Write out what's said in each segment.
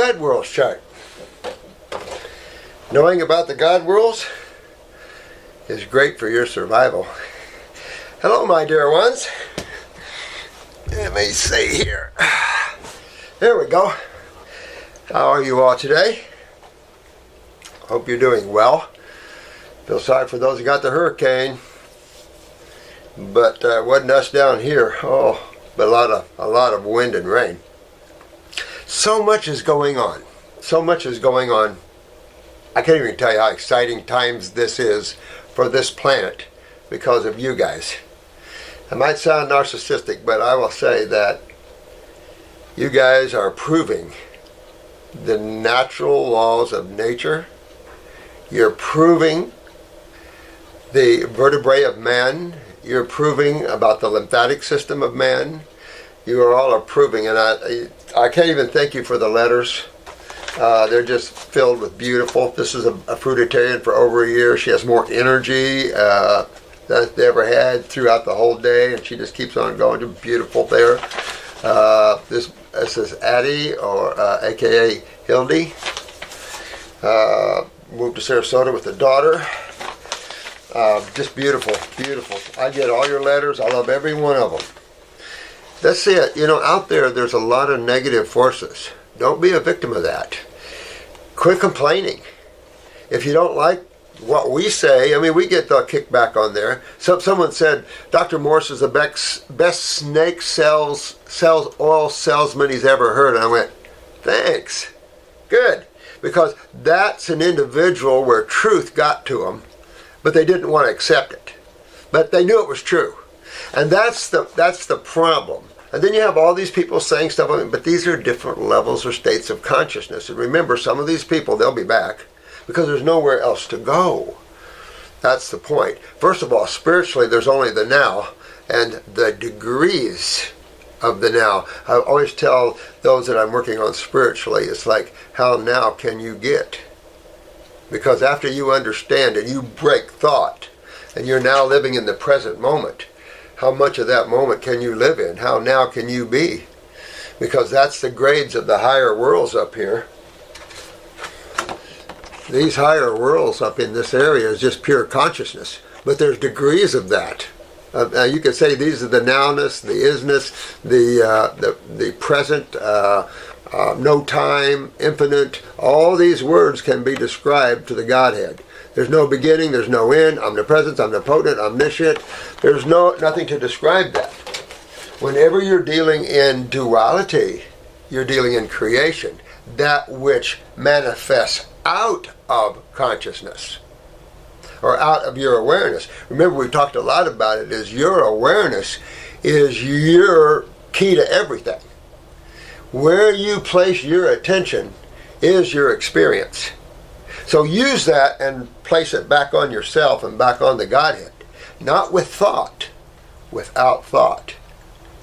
God Worlds chart. Knowing about the God Worlds is great for your survival. Hello, my dear ones. Let me see here. There we go. How are you all today? Hope you're doing well. Feel sorry for those who got the hurricane, but wasn't us down here. Oh, but a lot of wind and rain. So much is going on. So much is going on. I can't even tell you how exciting times this is for this planet because of you guys. I might sound narcissistic, but I will say that you guys are proving the natural laws of nature. You're proving the vertebrae of man. You're proving about the lymphatic system of man. You are all approving, and I can't even thank you for the letters. They're just filled with beautiful. This is a fruitarian for over a year. She has more energy than they ever had throughout the whole day, and she just keeps on going. Just beautiful there. This is Addie, or AKA Hildy. Moved to Sarasota with the daughter. Just beautiful, beautiful. I get all your letters. I love every one of them. That's it. You know, out there's a lot of negative forces. Don't be a victim of that. Quit complaining. If you don't like what we say, I mean, we get the kickback on there. Someone said, Dr. Morse is the best snake sales oil salesman he's ever heard. And I went, thanks. Good. Because that's an individual where truth got to them, but they didn't want to accept it. But they knew it was true. And that's the problem. And then you have all these people saying stuff, but these are different levels or states of consciousness. And remember, some of these people, they'll be back because there's nowhere else to go. That's the point. First of all, spiritually, there's only the now and the degrees of the now. I always tell those that I'm working on spiritually, it's like, how now can you get? Because after you understand and you break thought, and you're now living in the present moment, how much of that moment can you live in? How now can you be? Because that's the grades of the higher worlds up here. These higher worlds up in this area is just pure consciousness. But there's degrees of that. You could say these are the nowness, the isness, the present, no time, infinite. All these words can be described to the Godhead. There's no beginning, there's no end, omnipresence, omnipotent, omniscient. There's nothing to describe that. Whenever you're dealing in duality, you're dealing in creation, that which manifests out of consciousness, or out of your awareness. Remember, we talked a lot about it, is your awareness is your key to everything. Where you place your attention is your experience. So use that and place it back on yourself and back on the Godhead. Not with thought, without thought.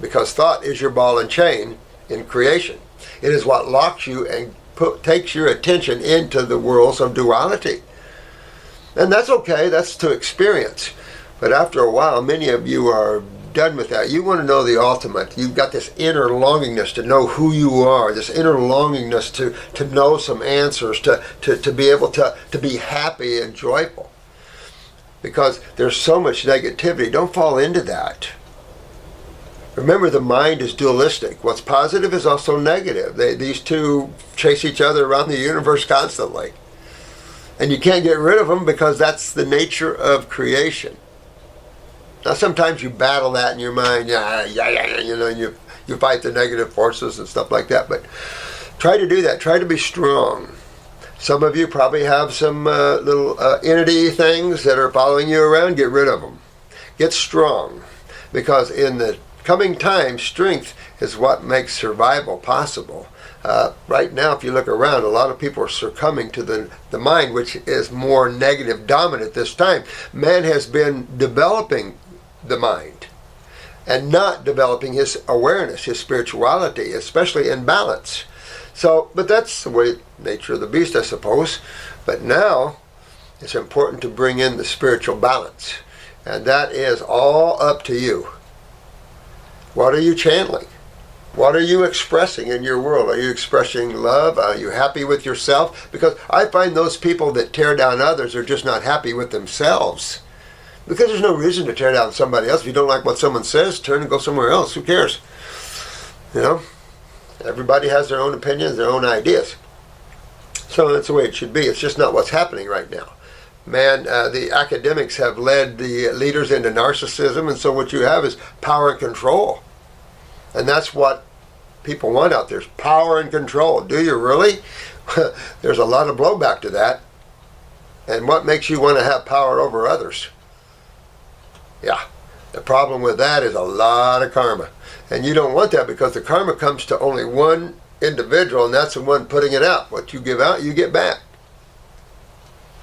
Because thought is your ball and chain in creation. It is what locks you and takes your attention into the worlds of duality. And that's okay, that's to experience. But after a while, many of you are done with that. You want to know the ultimate. You've got this inner longingness to know who you are, this inner longingness to know some answers, to be able to be happy and joyful. Because there's so much negativity. Don't fall into that. Remember, the mind is dualistic. What's positive is also negative. These two chase each other around the universe constantly. And you can't get rid of them because that's the nature of creation. Now, sometimes you battle that in your mind, you know, and you fight the negative forces and stuff like that. But try to do that. Try to be strong. Some of you probably have some little entity things that are following you around. Get rid of them. Get strong. Because in the coming time, strength is what makes survival possible. Right now, if you look around, a lot of people are succumbing to the mind, which is more negative dominant this time. Man has been developing the mind and not developing his awareness, his spirituality, especially in balance. So, but that's the way, nature of the beast, I suppose. But now, it's important to bring in the spiritual balance. And that is all up to you. What are you channeling? What are you expressing in your world? Are you expressing love? Are you happy with yourself? Because I find those people that tear down others are just not happy with themselves. Because there's no reason to tear down somebody else. If you don't like what someone says, turn and go somewhere else. Who cares? You know? Everybody has their own opinions, their own ideas. So that's the way it should be. It's just not what's happening right now. Man, the academics have led the leaders into narcissism, and so what you have is power and control. And that's what people want out there, is power and control. Do you really? There's a lot of blowback to that. And what makes you want to have power over others? Yeah, the problem with that is a lot of karma. And you don't want that, because the karma comes to only one individual, and that's the one putting it out. What you give out, you get back.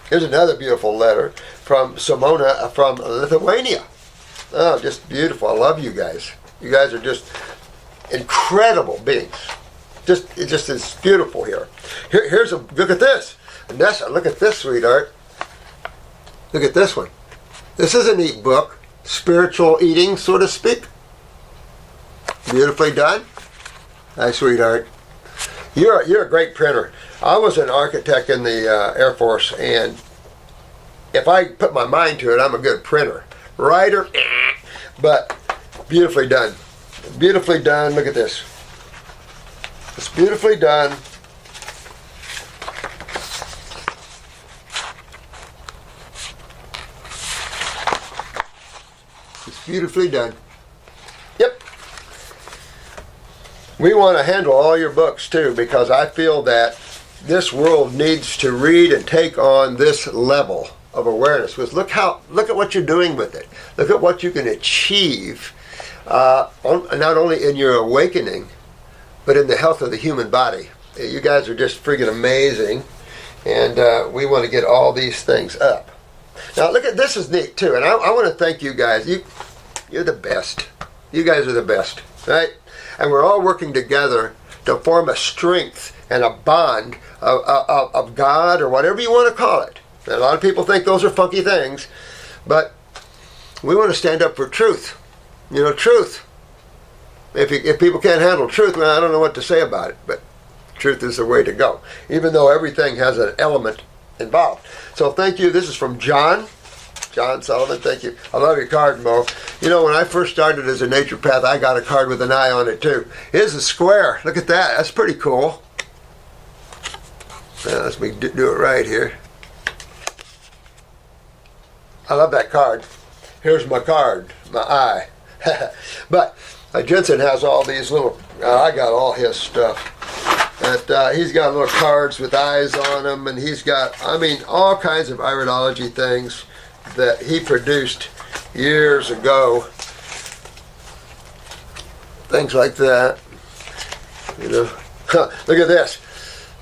Here's another beautiful letter from Simona from Lithuania. Oh, just beautiful. I love you guys. You guys are just incredible beings. It just is beautiful here. Look at this. Nessa, look at this, sweetheart. Look at this one. This is a neat book. Spiritual eating, so to speak. Beautifully done. Hi, sweetheart. You're a great printer. I was an architect in the Air Force, and if I put my mind to it, I'm a good printer. Writer, but beautifully done. Beautifully done. Look at this. It's beautifully done. It's beautifully done. Yep. We want to handle all your books too, because I feel that this world needs to read and take on this level of awareness. Because look at what you're doing with it. Look at what you can achieve, not only in your awakening, but in the health of the human body. You guys are just freaking amazing, and we want to get all these things up. Now look at this, is neat too, and I want to thank you guys. You're the best. You guys are the best, right? And we're all working together to form a strength and a bond of God, or whatever you want to call it. And a lot of people think those are funky things, but we want to stand up for truth. You know, truth. If people can't handle truth, well, I don't know what to say about it, but truth is the way to go, even though everything has an element involved. So thank you. This is from John Sullivan. Thank you. I love your card, Mo. You know, when I first started as a naturopath, I got a card with an eye on it too. Here's a square. Look at that. That's pretty cool. Now, let's do it right here. I love that card. Here's my card, my eye. But Jensen has all these little, I got all his stuff. And he's got little cards with eyes on them, and he's got, all kinds of iridology things that he produced years ago. Things like that. You know, look at this.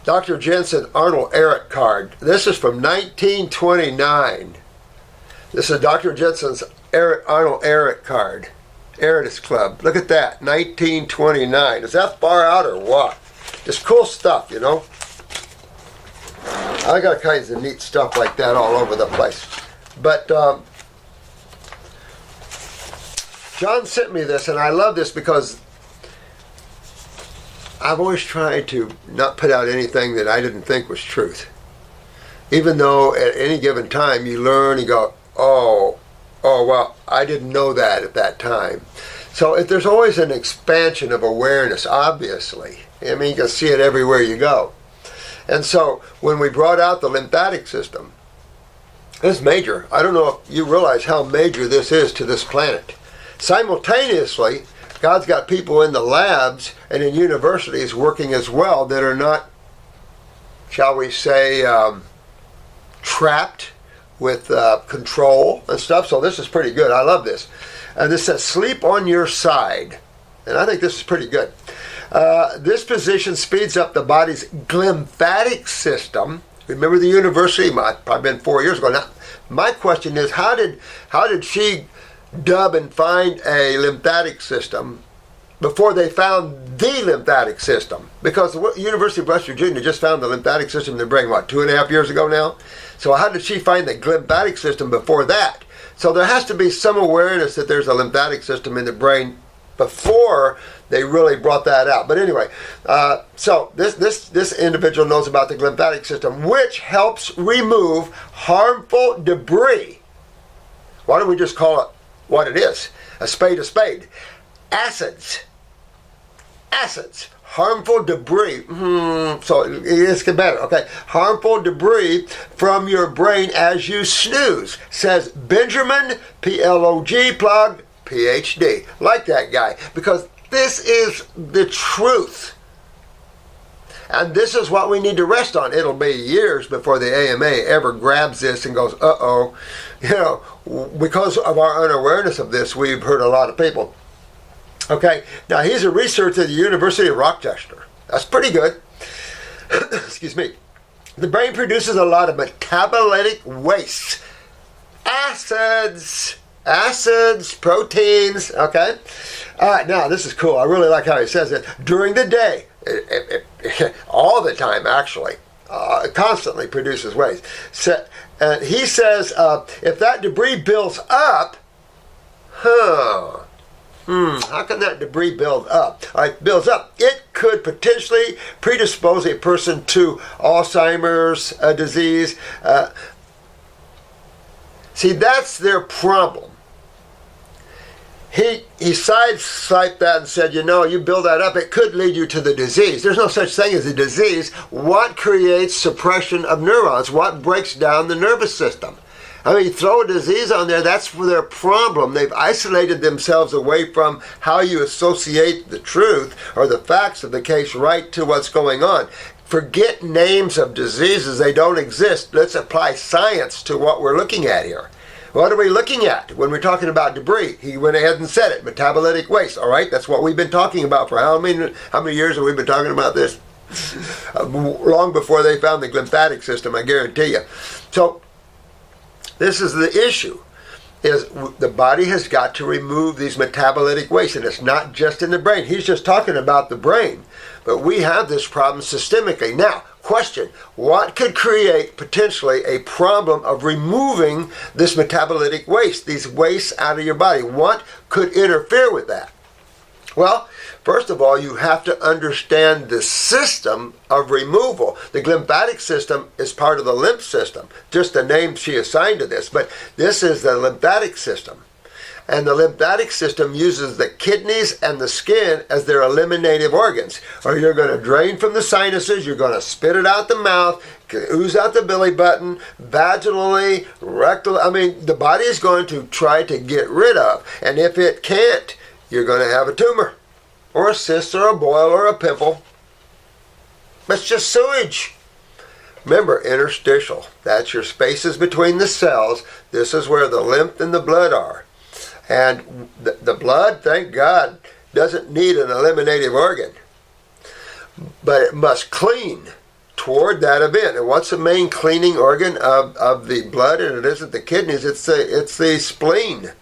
Dr. Jensen Arnold Ehret card. This is from 1929. This is Dr. Jensen's Arnold Ehret card. Ehret's Club. Look at that, 1929. Is that far out or what? Just cool stuff, you know. I got kinds of neat stuff like that all over the place. But John sent me this, and I love this because I've always tried to not put out anything that I didn't think was truth. Even though at any given time you learn, you go, oh, well, I didn't know that at that time. So there's always an expansion of awareness, obviously. You can see it everywhere you go. And so when we brought out the lymphatic system, it's major. I don't know if you realize how major this is to this planet. Simultaneously, God's got people in the labs and in universities working as well that are not, shall we say, trapped with control and stuff. So this is pretty good. I love this. And this says, sleep on your side. And I think this is pretty good. This position speeds up the body's lymphatic system. Remember the university? Probably been 4 years ago. Now, my question is, how did she dub and find a lymphatic system before they found the lymphatic system? Because the University of West Virginia just found the lymphatic system in their brain, 2.5 years ago now? So how did she find the lymphatic system before that? So there has to be some awareness that there's a lymphatic system in the brain before they really brought that out. But anyway, so this individual knows about the lymphatic system, which helps remove harmful debris. Why don't we just call it what it is? A spade a spade. Acids. Harmful debris. So it's better. Okay. Harmful debris from your brain as you snooze, says Benjamin, P-L-O-G, plug, Ph.D. Like that guy. Because this is the truth. And this is what we need to rest on. It'll be years before the AMA ever grabs this and goes, uh-oh. You know, because of our unawareness of this, we've hurt a lot of people. Okay, now he's a researcher at the University of Rochester. That's pretty good. Excuse me. The brain produces a lot of metabolic waste. Acids, proteins, okay? Now this is cool. I really like how he says it. During the day, all the time actually, constantly produces waste. So, he says if that debris builds up, how can that debris build up? Builds up. It could potentially predispose a person to Alzheimer's disease. See, that's their problem. He sideswiped that and said, you know, you build that up, it could lead you to the disease. There's no such thing as a disease. What creates suppression of neurons? What breaks down the nervous system? I mean, throw a disease on there, that's for their problem. They've isolated themselves away from how you associate the truth or the facts of the case right to what's going on. Forget names of diseases, they don't exist. Let's apply science to what we're looking at here. What are we looking at when we're talking about debris? He went ahead and said it, metabolic waste, all right? That's what we've been talking about for how many years have we been talking about this? Long before they found the lymphatic system, I guarantee you. So, this is the issue, is the body has got to remove these metabolic waste, and it's not just in the brain. He's just talking about the brain, but we have this problem systemically. Now, question, what could create potentially a problem of removing this metabolic waste, these wastes out of your body? What could interfere with that? Well, first of all, you have to understand the system of removal. The lymphatic system is part of the lymph system, just the name she assigned to this, but this is the lymphatic system. And the lymphatic system uses the kidneys and the skin as their eliminative organs. Or you're going to drain from the sinuses, you're going to spit it out the mouth, ooze out the belly button, vaginally, rectal. I mean, the body is going to try to get rid of. And if it can't, you're going to have a tumor, or a cyst, or a boil, or a pimple. That's just sewage. Remember, interstitial. That's your spaces between the cells. This is where the lymph and the blood are. And the blood, thank God, doesn't need an eliminative organ. But it must clean toward that event. And what's the main cleaning organ of the blood? And it isn't the kidneys, it's the spleen.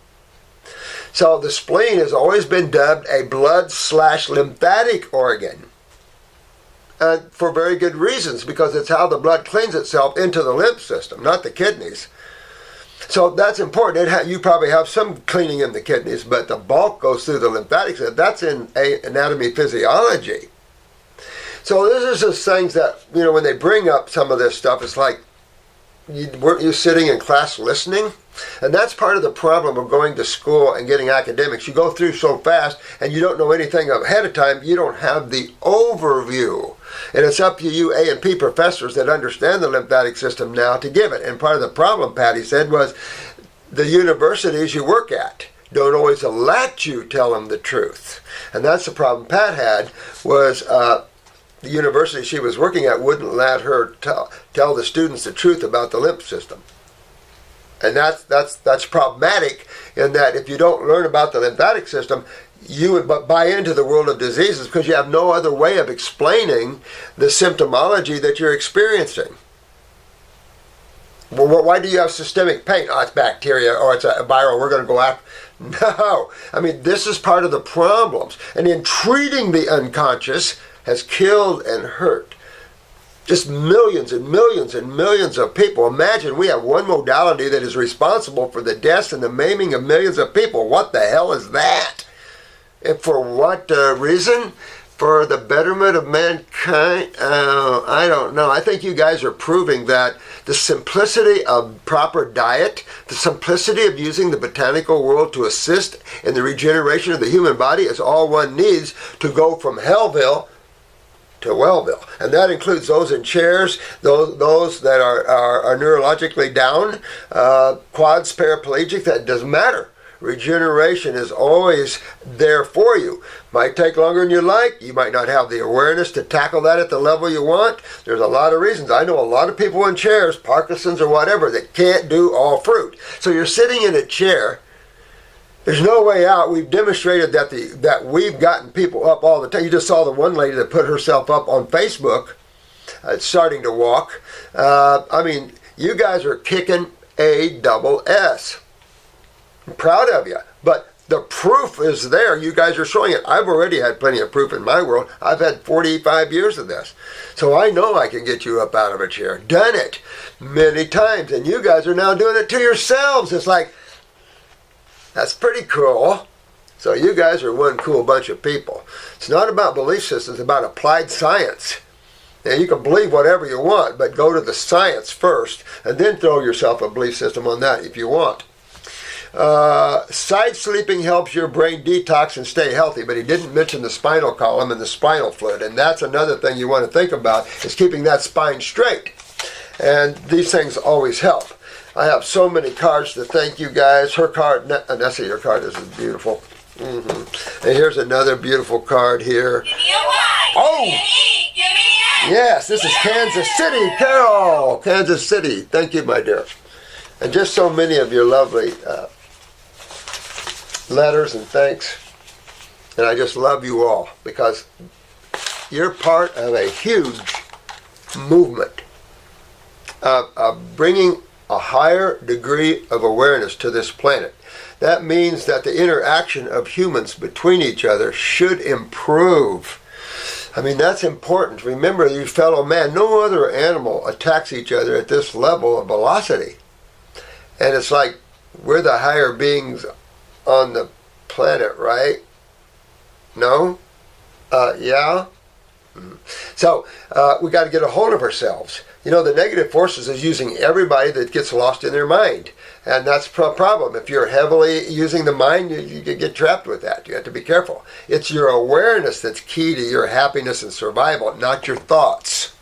So the spleen has always been dubbed a blood/lymphatic organ. For very good reasons, because it's how the blood cleans itself into the lymph system, not the kidneys. So that's important. You probably have some cleaning in the kidneys, but the bulk goes through the lymphatic system. That's in anatomy physiology. So this is just things that, you know, when they bring up some of this stuff, it's like, weren't you sitting in class listening? And that's part of the problem of going to school and getting academics. You go through so fast and you don't know anything ahead of time. You don't have the overview. And it's up to you A and P professors that understand the lymphatic system now to give it. And part of the problem, Patty said, was the universities you work at don't always let you tell them the truth. And that's the problem Pat had, was the university she was working at wouldn't let her tell the students the truth about the lymph system. And that's problematic, in that if you don't learn about the lymphatic system, you would buy into the world of diseases because you have no other way of explaining the symptomology that you're experiencing. Well, why do you have systemic pain? Oh, it's bacteria, or it's a viral, we're going to go after. No. I mean, this is part of the problems. And in treating the unconscious has killed and hurt just millions and millions and millions of people. Imagine we have one modality that is responsible for the deaths and the maiming of millions of people. What the hell is that? And for what reason? For the betterment of mankind? I don't know. I think you guys are proving that the simplicity of proper diet, the simplicity of using the botanical world to assist in the regeneration of the human body is all one needs to go from Hellville to Wellville. And that includes those in chairs, those that are neurologically down, quads, paraplegic, that doesn't matter. Regeneration is always there for you. Might take longer than you like. You might not have the awareness to tackle that at the level you want. There's a lot of reasons. I know a lot of people in chairs, Parkinson's or whatever, that can't do all fruit. So you're sitting in a chair. There's no way out. We've demonstrated that we've gotten people up all the time. You just saw the one lady that put herself up on Facebook, starting to walk. I mean, you guys are kicking ass. I'm proud of you, but the proof is there. You guys are showing it. I've already had plenty of proof in my world. I've had 45 years of this. So I know I can get you up out of a chair. Done it many times, and you guys are now doing it to yourselves. It's like, that's pretty cool. So you guys are one cool bunch of people. It's not about belief systems, it's about applied science. Now you can believe whatever you want, but go to the science first, and then throw yourself a belief system on that if you want. Side sleeping helps your brain detox and stay healthy, but he didn't mention the spinal column and the spinal fluid, and that's another thing you want to think about, is keeping that spine straight. And these things always help. I have so many cards to thank you guys. Her card, Nessie, your card, this is beautiful. And here's another beautiful card here. Oh! Yes, this is Kansas City, Carol! Kansas City. Thank you, my dear. And just so many of your lovely letters and thanks. And I just love you all because you're part of a huge movement of bringing a higher degree of awareness to this planet. That means that the interaction of humans between each other should improve. I mean, that's important. Remember, you fellow man, no other animal attacks each other at this level of velocity. And it's like we're the higher beings on the planet, right? No? Yeah? So we got to get a hold of ourselves. You know, the negative forces is using everybody that gets lost in their mind. And that's a problem. If you're heavily using the mind, you get trapped with that. You have to be careful. It's your awareness that's key to your happiness and survival, not your thoughts.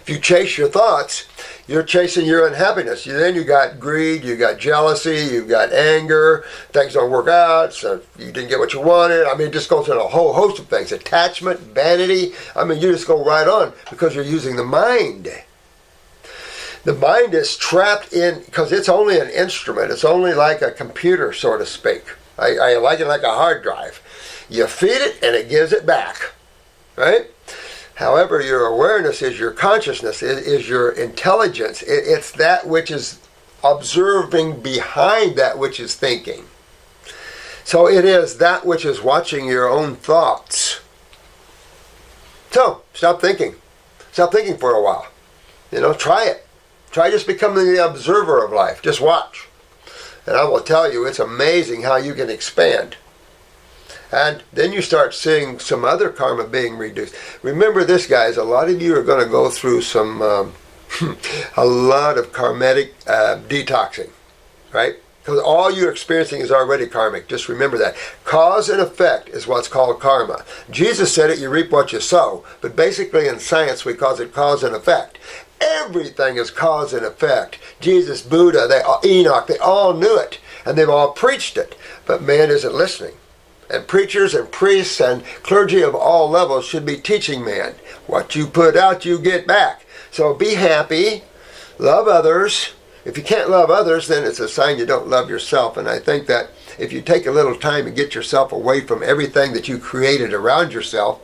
If you chase your thoughts, you're chasing your unhappiness. Then you got greed, you got jealousy, you got anger, things don't work out, so you didn't get what you wanted. I mean, it just goes into a whole host of things. Attachment, vanity. I mean, you just go right on because you're using the mind. The mind is trapped in, because it's only an instrument. It's only like a computer, so to speak. I like it like a hard drive. You feed it and it gives it back, right? However, your awareness is your consciousness, is your intelligence. It's that which is observing behind that which is thinking. So it is that which is watching your own thoughts. So, stop thinking. Stop thinking for a while. You know, try it. Try just becoming the observer of life. Just watch. And I will tell you, it's amazing how you can expand. And then you start seeing some other karma being reduced. Remember this, guys, a lot of you are going to go through some, a lot of karmatic detoxing, right? Because all you're experiencing is already karmic. Just remember that. Cause and effect is what's called karma. Jesus said it, you reap what you sow. But basically in science, we call it cause and effect. Everything is cause and effect. Jesus, Buddha, Enoch, they all knew it. And they've all preached it. But man isn't listening. And preachers and priests and clergy of all levels should be teaching man. What you put out, you get back. So be happy. Love others. If you can't love others, then it's a sign you don't love yourself. And I think that if you take a little time and get yourself away from everything that you created around yourself,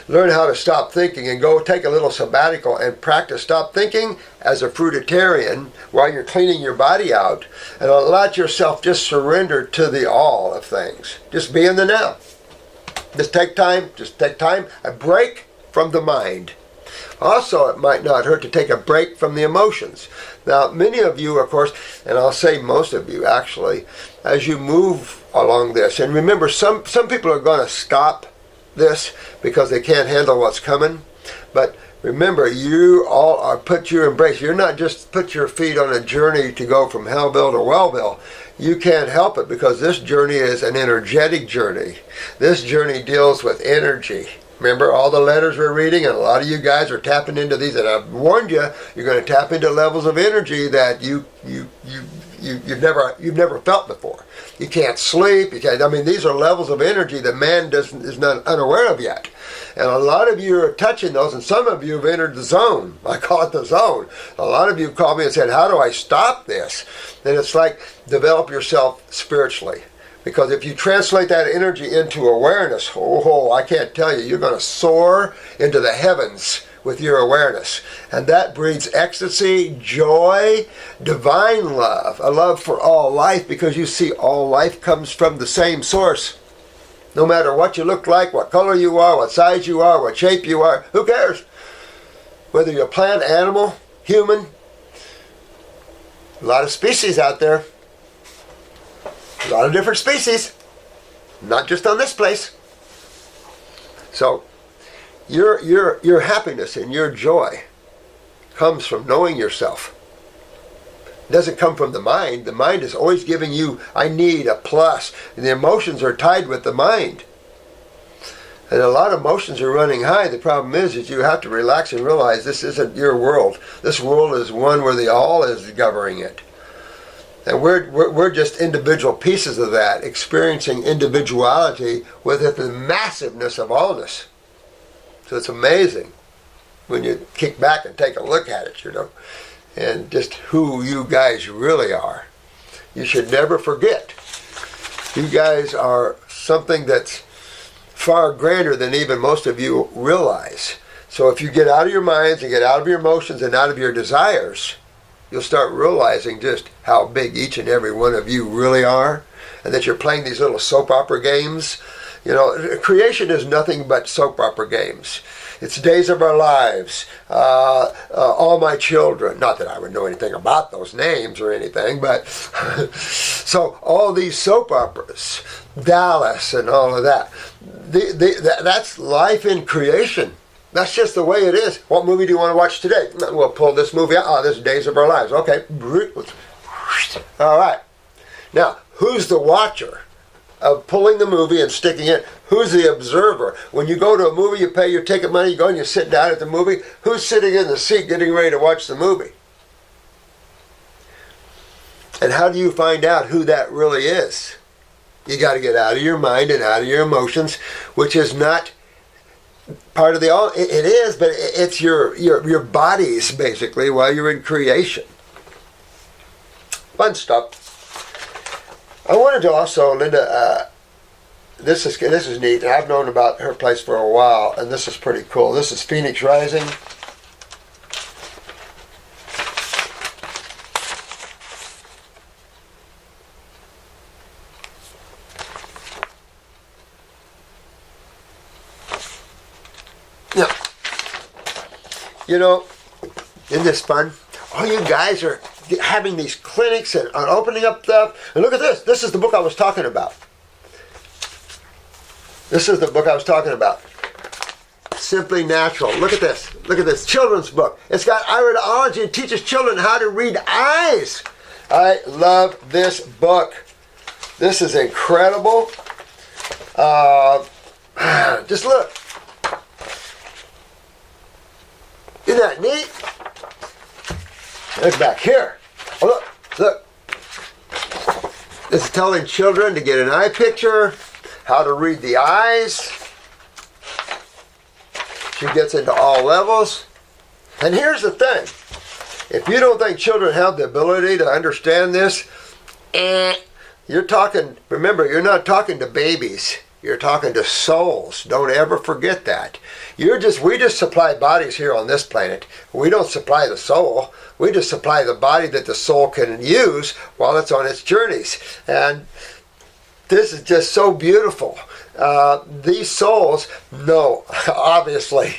learn how to stop thinking and go take a little sabbatical and practice stop thinking as a fruitarian while you're cleaning your body out, and let yourself just surrender to the all of things. Just be in the now. Just take time, a break from the mind. Also, it might not hurt to take a break from the emotions. Now, many of you, of course, and I'll say most of you actually, as you move along this, and remember, some people are going to stop this because they can't handle what's coming, but remember, you all are put your embrace. You're not just put your feet on a journey to go from Hellville to Wellville. You can't help it because this journey is an energetic journey. This journey deals with energy. Remember all the letters we're reading, and a lot of you guys are tapping into these, and I've warned you, you're going to tap into levels of energy that you've never felt before. You can't sleep. These are levels of energy that man is not unaware of yet. And a lot of you are touching those, and some of you have entered the zone. I call it the zone. A lot of you called me and said, how do I stop this? And it's like, develop yourself spiritually. Because if you translate that energy into awareness, I can't tell you, you're going to soar into the heavens with your awareness. And that breeds ecstasy, joy, divine love, a love for all life, because you see all life comes from the same source. No matter what you look like, what color you are, what size you are, what shape you are, who cares? Whether you're a plant, animal, human, a lot of species out there. A lot of different species, not just on this place. So your happiness and your joy comes from knowing yourself. It doesn't come from the mind. The mind is always giving you, I need a plus. And the emotions are tied with the mind. And a lot of emotions are running high. The problem is that you have to relax and realize this isn't your world. This world is one where the all is governing it. And we're just individual pieces of that, experiencing individuality within the massiveness of allness. So it's amazing when you kick back and take a look at it, and just who you guys really are. You should never forget. You guys are something that's far grander than even most of you realize. So if you get out of your minds and get out of your emotions and out of your desires, you'll start realizing just how big each and every one of you really are, and that you're playing these little soap opera games. Creation is nothing but soap opera games. It's Days of Our Lives, All My Children. Not that I would know anything about those names or anything, but so all these soap operas, Dallas and all of that, that's life in creation. That's just the way it is. What movie do you want to watch today? We'll pull this movie out. Oh, this is Days of Our Lives. Okay. All right. Now, who's the watcher of pulling the movie and sticking it? Who's the observer? When you go to a movie, you pay your ticket money, you go and you sit down at the movie. Who's sitting in the seat getting ready to watch the movie? And how do you find out who that really is? You got to get out of your mind and out of your emotions, which is not part of the all. It is, but it's your bodies basically while you're in creation. Fun stuff. I wanted to also, Linda, this is neat. I've known about her place for a while, and this is pretty cool. This is Phoenix Rising. Isn't this fun? All you guys are having these clinics and opening up stuff. And look at this. This is the book I was talking about. Simply Natural. Look at this. Look at this children's book. It's got iridology and teaches children how to read eyes. I love this book. This is incredible. Just look. Isn't that neat? Look back here. Oh, look. This is telling children to get an eye picture, how to read the eyes. She gets into all levels. And here's the thing. If you don't think children have the ability to understand this, you're talking, remember, you're not talking to babies. You're talking to souls. Don't ever forget that. We just supply bodies here on this planet. We don't supply the soul. We just supply the body that the soul can use while it's on its journeys. And this is just so beautiful. These souls know, obviously,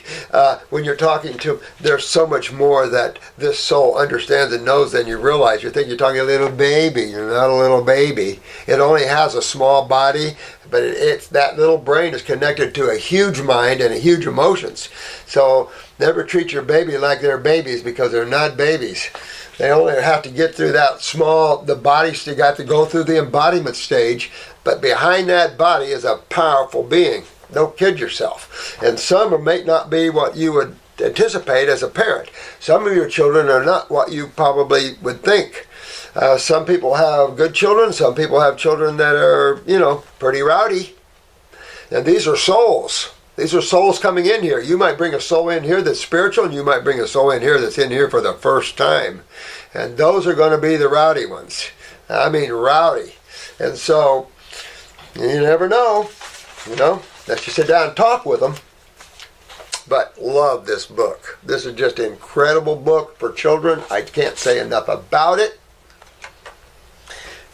when you're talking to them, there's so much more that this soul understands and knows than you realize. You think you're talking a little baby. You're not a little baby. It only has a small body, but it's that little brain is connected to a huge mind and a huge emotions. So never treat your baby like they're babies, because they're not babies. They only have to get through that the body's still got to go through the embodiment stage, but behind that body is a powerful being. Don't kid yourself. And some may not be what you would anticipate as a parent. Some of your children are not what you probably would think. Some people have good children. Some people have children that are, pretty rowdy. And these are souls. These are souls coming in here. You might bring a soul in here that's spiritual, and you might bring a soul in here that's in here for the first time. And those are going to be the rowdy ones. I mean rowdy. And so, you never know, unless you sit down and talk with them. But love this book. This is just an incredible book for children. I can't say enough about it.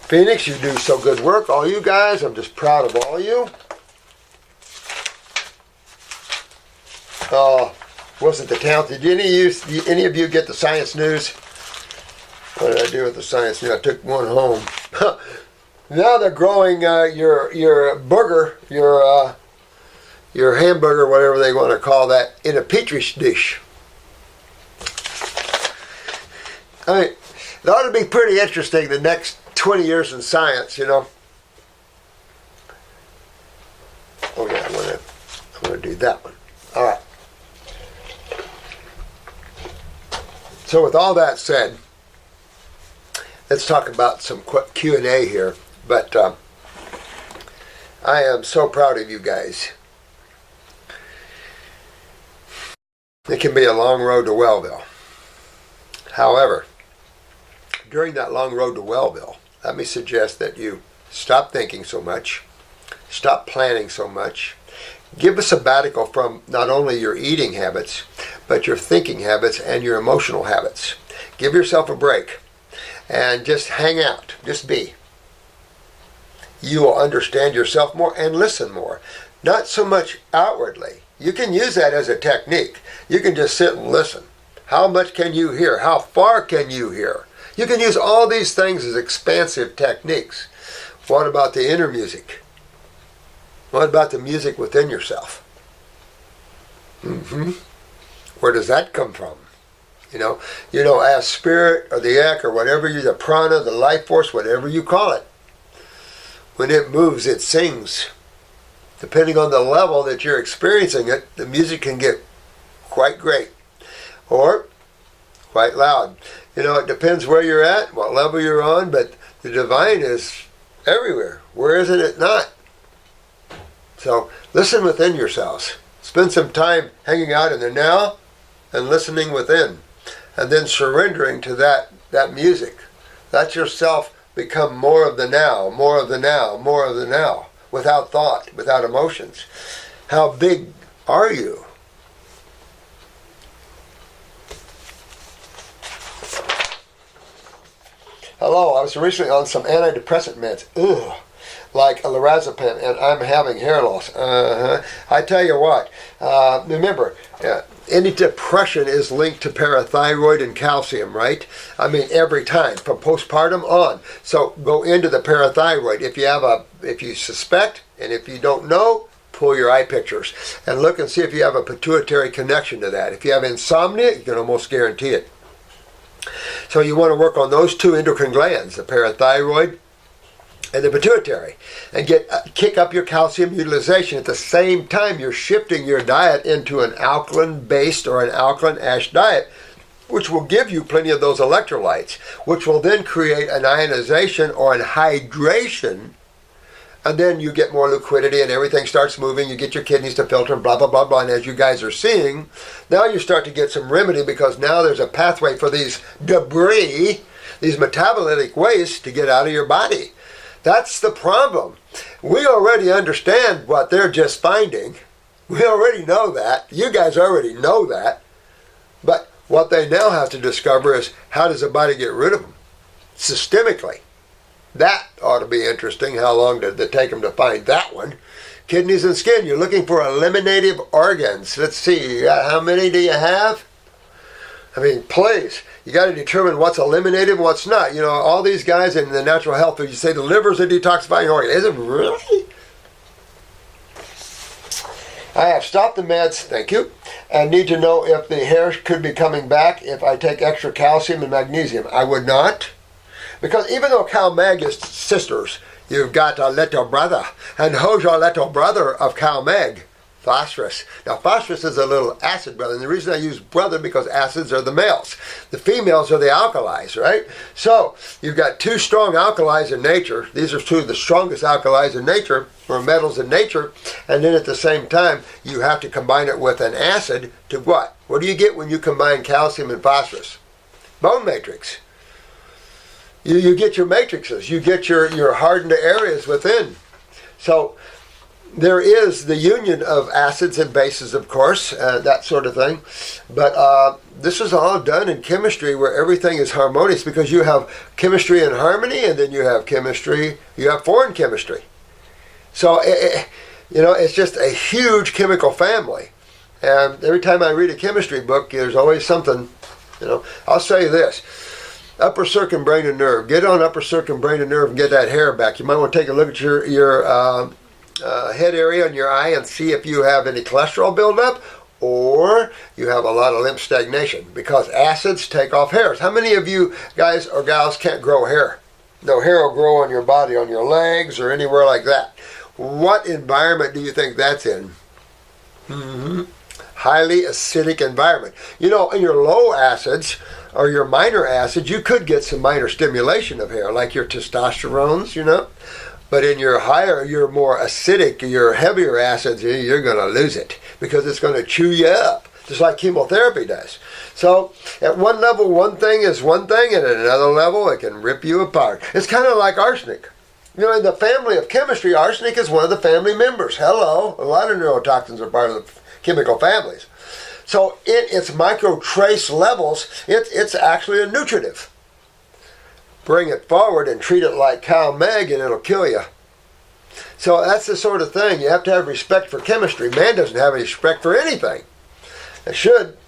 Phoenix, you do so good work, all you guys. I'm just proud of all you. Wasn't the talent? Did any of you get the science news? What did I do with the science news? I took one home. Now they're growing your burger, your hamburger, whatever they want to call that, in a petri dish. I mean, it ought to be pretty interesting the next 20 years in science, Oh yeah, I'm gonna do that one. All right. So with all that said, let's talk about some Q&A here. But I am so proud of you guys. It can be a long road to Wellville. However, during that long road to Wellville, let me suggest that you stop thinking so much, stop planning so much, give a sabbatical from not only your eating habits, but your thinking habits and your emotional habits. Give yourself a break and just hang out, just be. You will understand yourself more and listen more. Not so much outwardly. You can use that as a technique. You can just sit and listen. How much can you hear? How far can you hear? You can use all these things as expansive techniques. What about the inner music? What about the music within yourself? Where does that come from? As spirit or the ek or whatever the prana, the life force, whatever you call it. When it moves, it sings. Depending on the level that you're experiencing it, the music can get quite great or quite loud. It depends where you're at, what level you're on, but the divine is everywhere. Where isn't it not? So listen within yourselves. Spend some time hanging out in the now and listening within. And then surrendering to that music. Let yourself become more of the now, more of the now, more of the now. Without thought, without emotions. How big are you? Hello, I was recently on some antidepressant meds. Like a lorazepam, and I'm having hair loss. I tell you what, remember, any depression is linked to parathyroid and calcium, right? I mean, every time, from postpartum on. So go into the parathyroid. If you suspect, and if you don't know, pull your eye pictures and look and see if you have a pituitary connection to that. If you have insomnia, you can almost guarantee it. So you want to work on those two endocrine glands, the parathyroid and the pituitary, and kick up your calcium utilization. At the same time, you're shifting your diet into an alkaline-based or an alkaline ash diet, which will give you plenty of those electrolytes, which will then create an ionization or an hydration, and then you get more liquidity and everything starts moving. You get your kidneys to filter and blah, blah, blah, blah. And as you guys are seeing, now you start to get some remedy because now there's a pathway for these debris, these metabolitic wastes to get out of your body. That's the problem. We already understand what they're just finding. We already know that. You guys already know that. But what they now have to discover is how does the body get rid of them? Systemically. That ought to be interesting. How long did it take them to find that one? Kidneys and skin. You're looking for eliminative organs. Let's see. How many do you have? I mean, please. You got to determine what's eliminative and what's not. You know, all these guys in the natural health, you say the liver's a detoxifying organ. Is it really? I have stopped the meds, thank you, and need to know if the hair could be coming back if I take extra calcium and magnesium. I would not. Because even though CalMag is sisters, you've got a little brother. And who's your little brother of CalMag? Phosphorus. Now, phosphorus is a little acid brother. And the reason I use brother because acids are the males. The females are the alkalis, right? So, you've got two strong alkalis in nature. These are two of the strongest alkalis in nature, or metals in nature. And then at the same time, you have to combine it with an acid to what? What do you get when you combine calcium and phosphorus? Bone matrix. You get your matrices. You get your hardened areas within. So, there is the union of acids and bases, of course, that sort of thing. But this is all done in chemistry where everything is harmonious because you have chemistry in harmony and then you have chemistry, you have foreign chemistry. So, you know, it's just a huge chemical family. And every time I read a chemistry book, there's always something, you know. I'll say this. Upper circumbrain and nerve. Get on upper circumbrain and nerve and get that hair back. You might want to take a look at your head area on your eye and see if you have any cholesterol buildup or you have a lot of lymph stagnation because acids take off hairs. How many of you guys or gals can't grow hair? No hair will grow on your body, on your legs or anywhere like that. What environment do you think that's in? Highly acidic environment. You know, in your low acids or your minor acids, you could get some minor stimulation of hair, like your testosterones, you know. But in your higher, your more acidic, your heavier acids, you're going to lose it because it's going to chew you up, just like chemotherapy does. So at one level, one thing is one thing, and at another level, it can rip you apart. It's kind of like arsenic. You know, in the family of chemistry, arsenic is one of the family members. Hello. A lot of neurotoxins are part of the chemical families. So in its microtrace levels, it's actually a nutritive. Bring it forward and treat it like CalMag and it'll kill you. So that's the sort of thing. You have to have respect for chemistry. Man doesn't have any respect for anything. It should,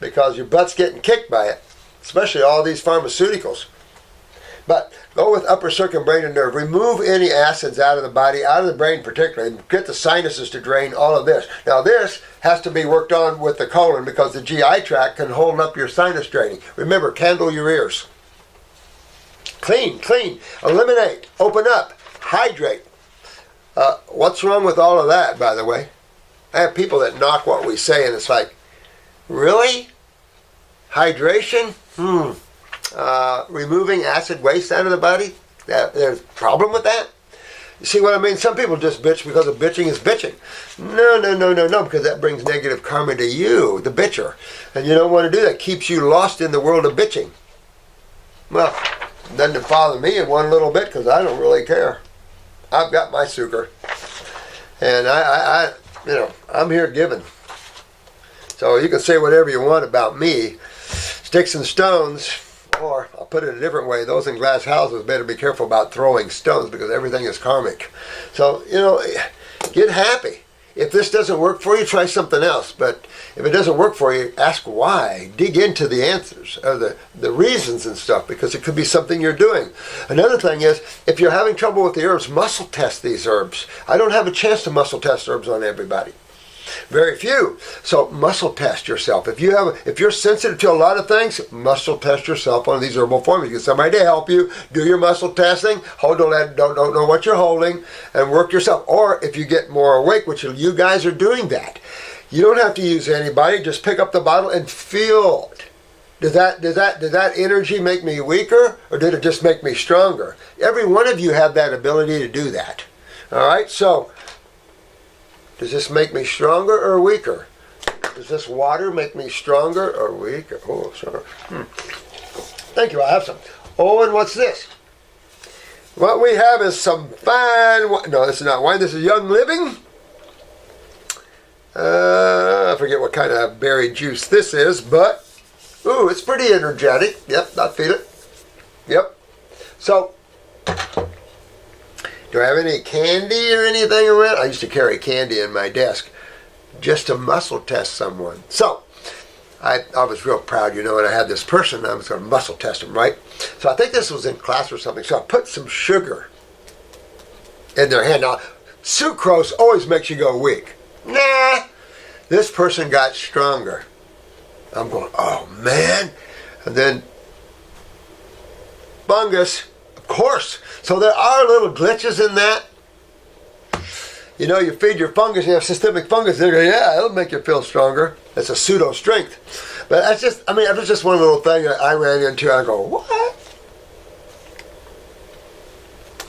because your butt's getting kicked by it, especially all these pharmaceuticals. But go with upper circumbrain nerve. Remove any acids out of the body, out of the brain particularly. Get the sinuses to drain, all of this. Now this has to be worked on with the colon because the GI tract can hold up your sinus draining. Remember, candle your ears. Clean, eliminate, open up, hydrate. What's wrong with all of that, by the way? I have people that knock what we say and it's like, really? Hydration? Removing acid waste out of the body? There's a problem with that? You see what I mean? Some people just bitch because of bitching is bitching. No, because that brings negative karma to you, the bitcher. And you don't want to do that. It keeps you lost in the world of bitching. Well, doesn't bother me in one little bit because I don't really care. I've got my sugar. And I I'm here giving. So you can say whatever you want about me. Sticks and stones, or I'll put it a different way, those in glass houses better be careful about throwing stones because everything is karmic. So, you know, get happy. If this doesn't work for you, try something else. But if it doesn't work for you, ask why. Dig into the answers, or the reasons and stuff, because it could be something you're doing. Another thing is, if you're having trouble with the herbs, muscle test these herbs. I don't have a chance to muscle test herbs on everybody. Very few. So muscle test yourself. If you're sensitive to a lot of things, muscle test yourself on these herbal formulas. Get somebody to help you. Do your muscle testing. Don't know what you're holding, and work yourself. Or if you get more awake, which you guys are doing that, you don't have to use anybody. Just pick up the bottle and feel it. Did that energy make me weaker, or did it just make me stronger? Every one of you have that ability to do that. All right, so. Does this make me stronger or weaker? Does this water make me stronger or weaker? Oh, sorry. Thank you, I have some. Oh, and what's this? What we have is some fine wine. No, this is not wine. This is Young Living. I forget what kind of berry juice this is, but, ooh, it's pretty energetic. Yep, I feel it. Yep. So, do I have any candy or anything around? I used to carry candy in my desk just to muscle test someone. So, I was real proud, and I had this person, I was going to muscle test him, right? So I think this was in class or something. So I put some sugar in their hand. Now, sucrose always makes you go weak. Nah, this person got stronger. I'm going, oh man. And then fungus, of course. So there are little glitches in that. You feed your fungus, you have systemic fungus, they go, yeah, it'll make you feel stronger. That's a pseudo strength. But that's just, it was just one little thing that I ran into. I go, what?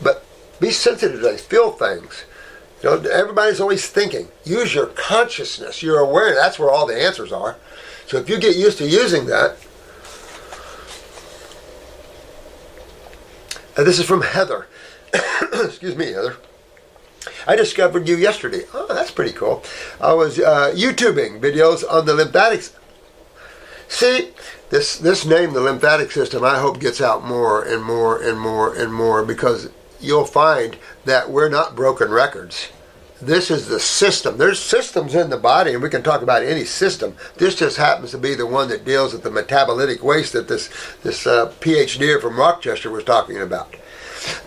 But be sensitive to things, feel things. Everybody's always thinking. Use your consciousness, your awareness. That's where all the answers are. So if you get used to using that. And this is from Heather. Excuse me, Heather. I discovered you yesterday. Oh, that's pretty cool. I was YouTubing videos on the lymphatics. See, this name, the lymphatic system, I hope gets out more and more and more and more, because you'll find that we're not broken records. This is the system. There's systems in the body, and we can talk about any system. This just happens to be the one that deals with the metabolitic waste that this PhD from Rochester was talking about.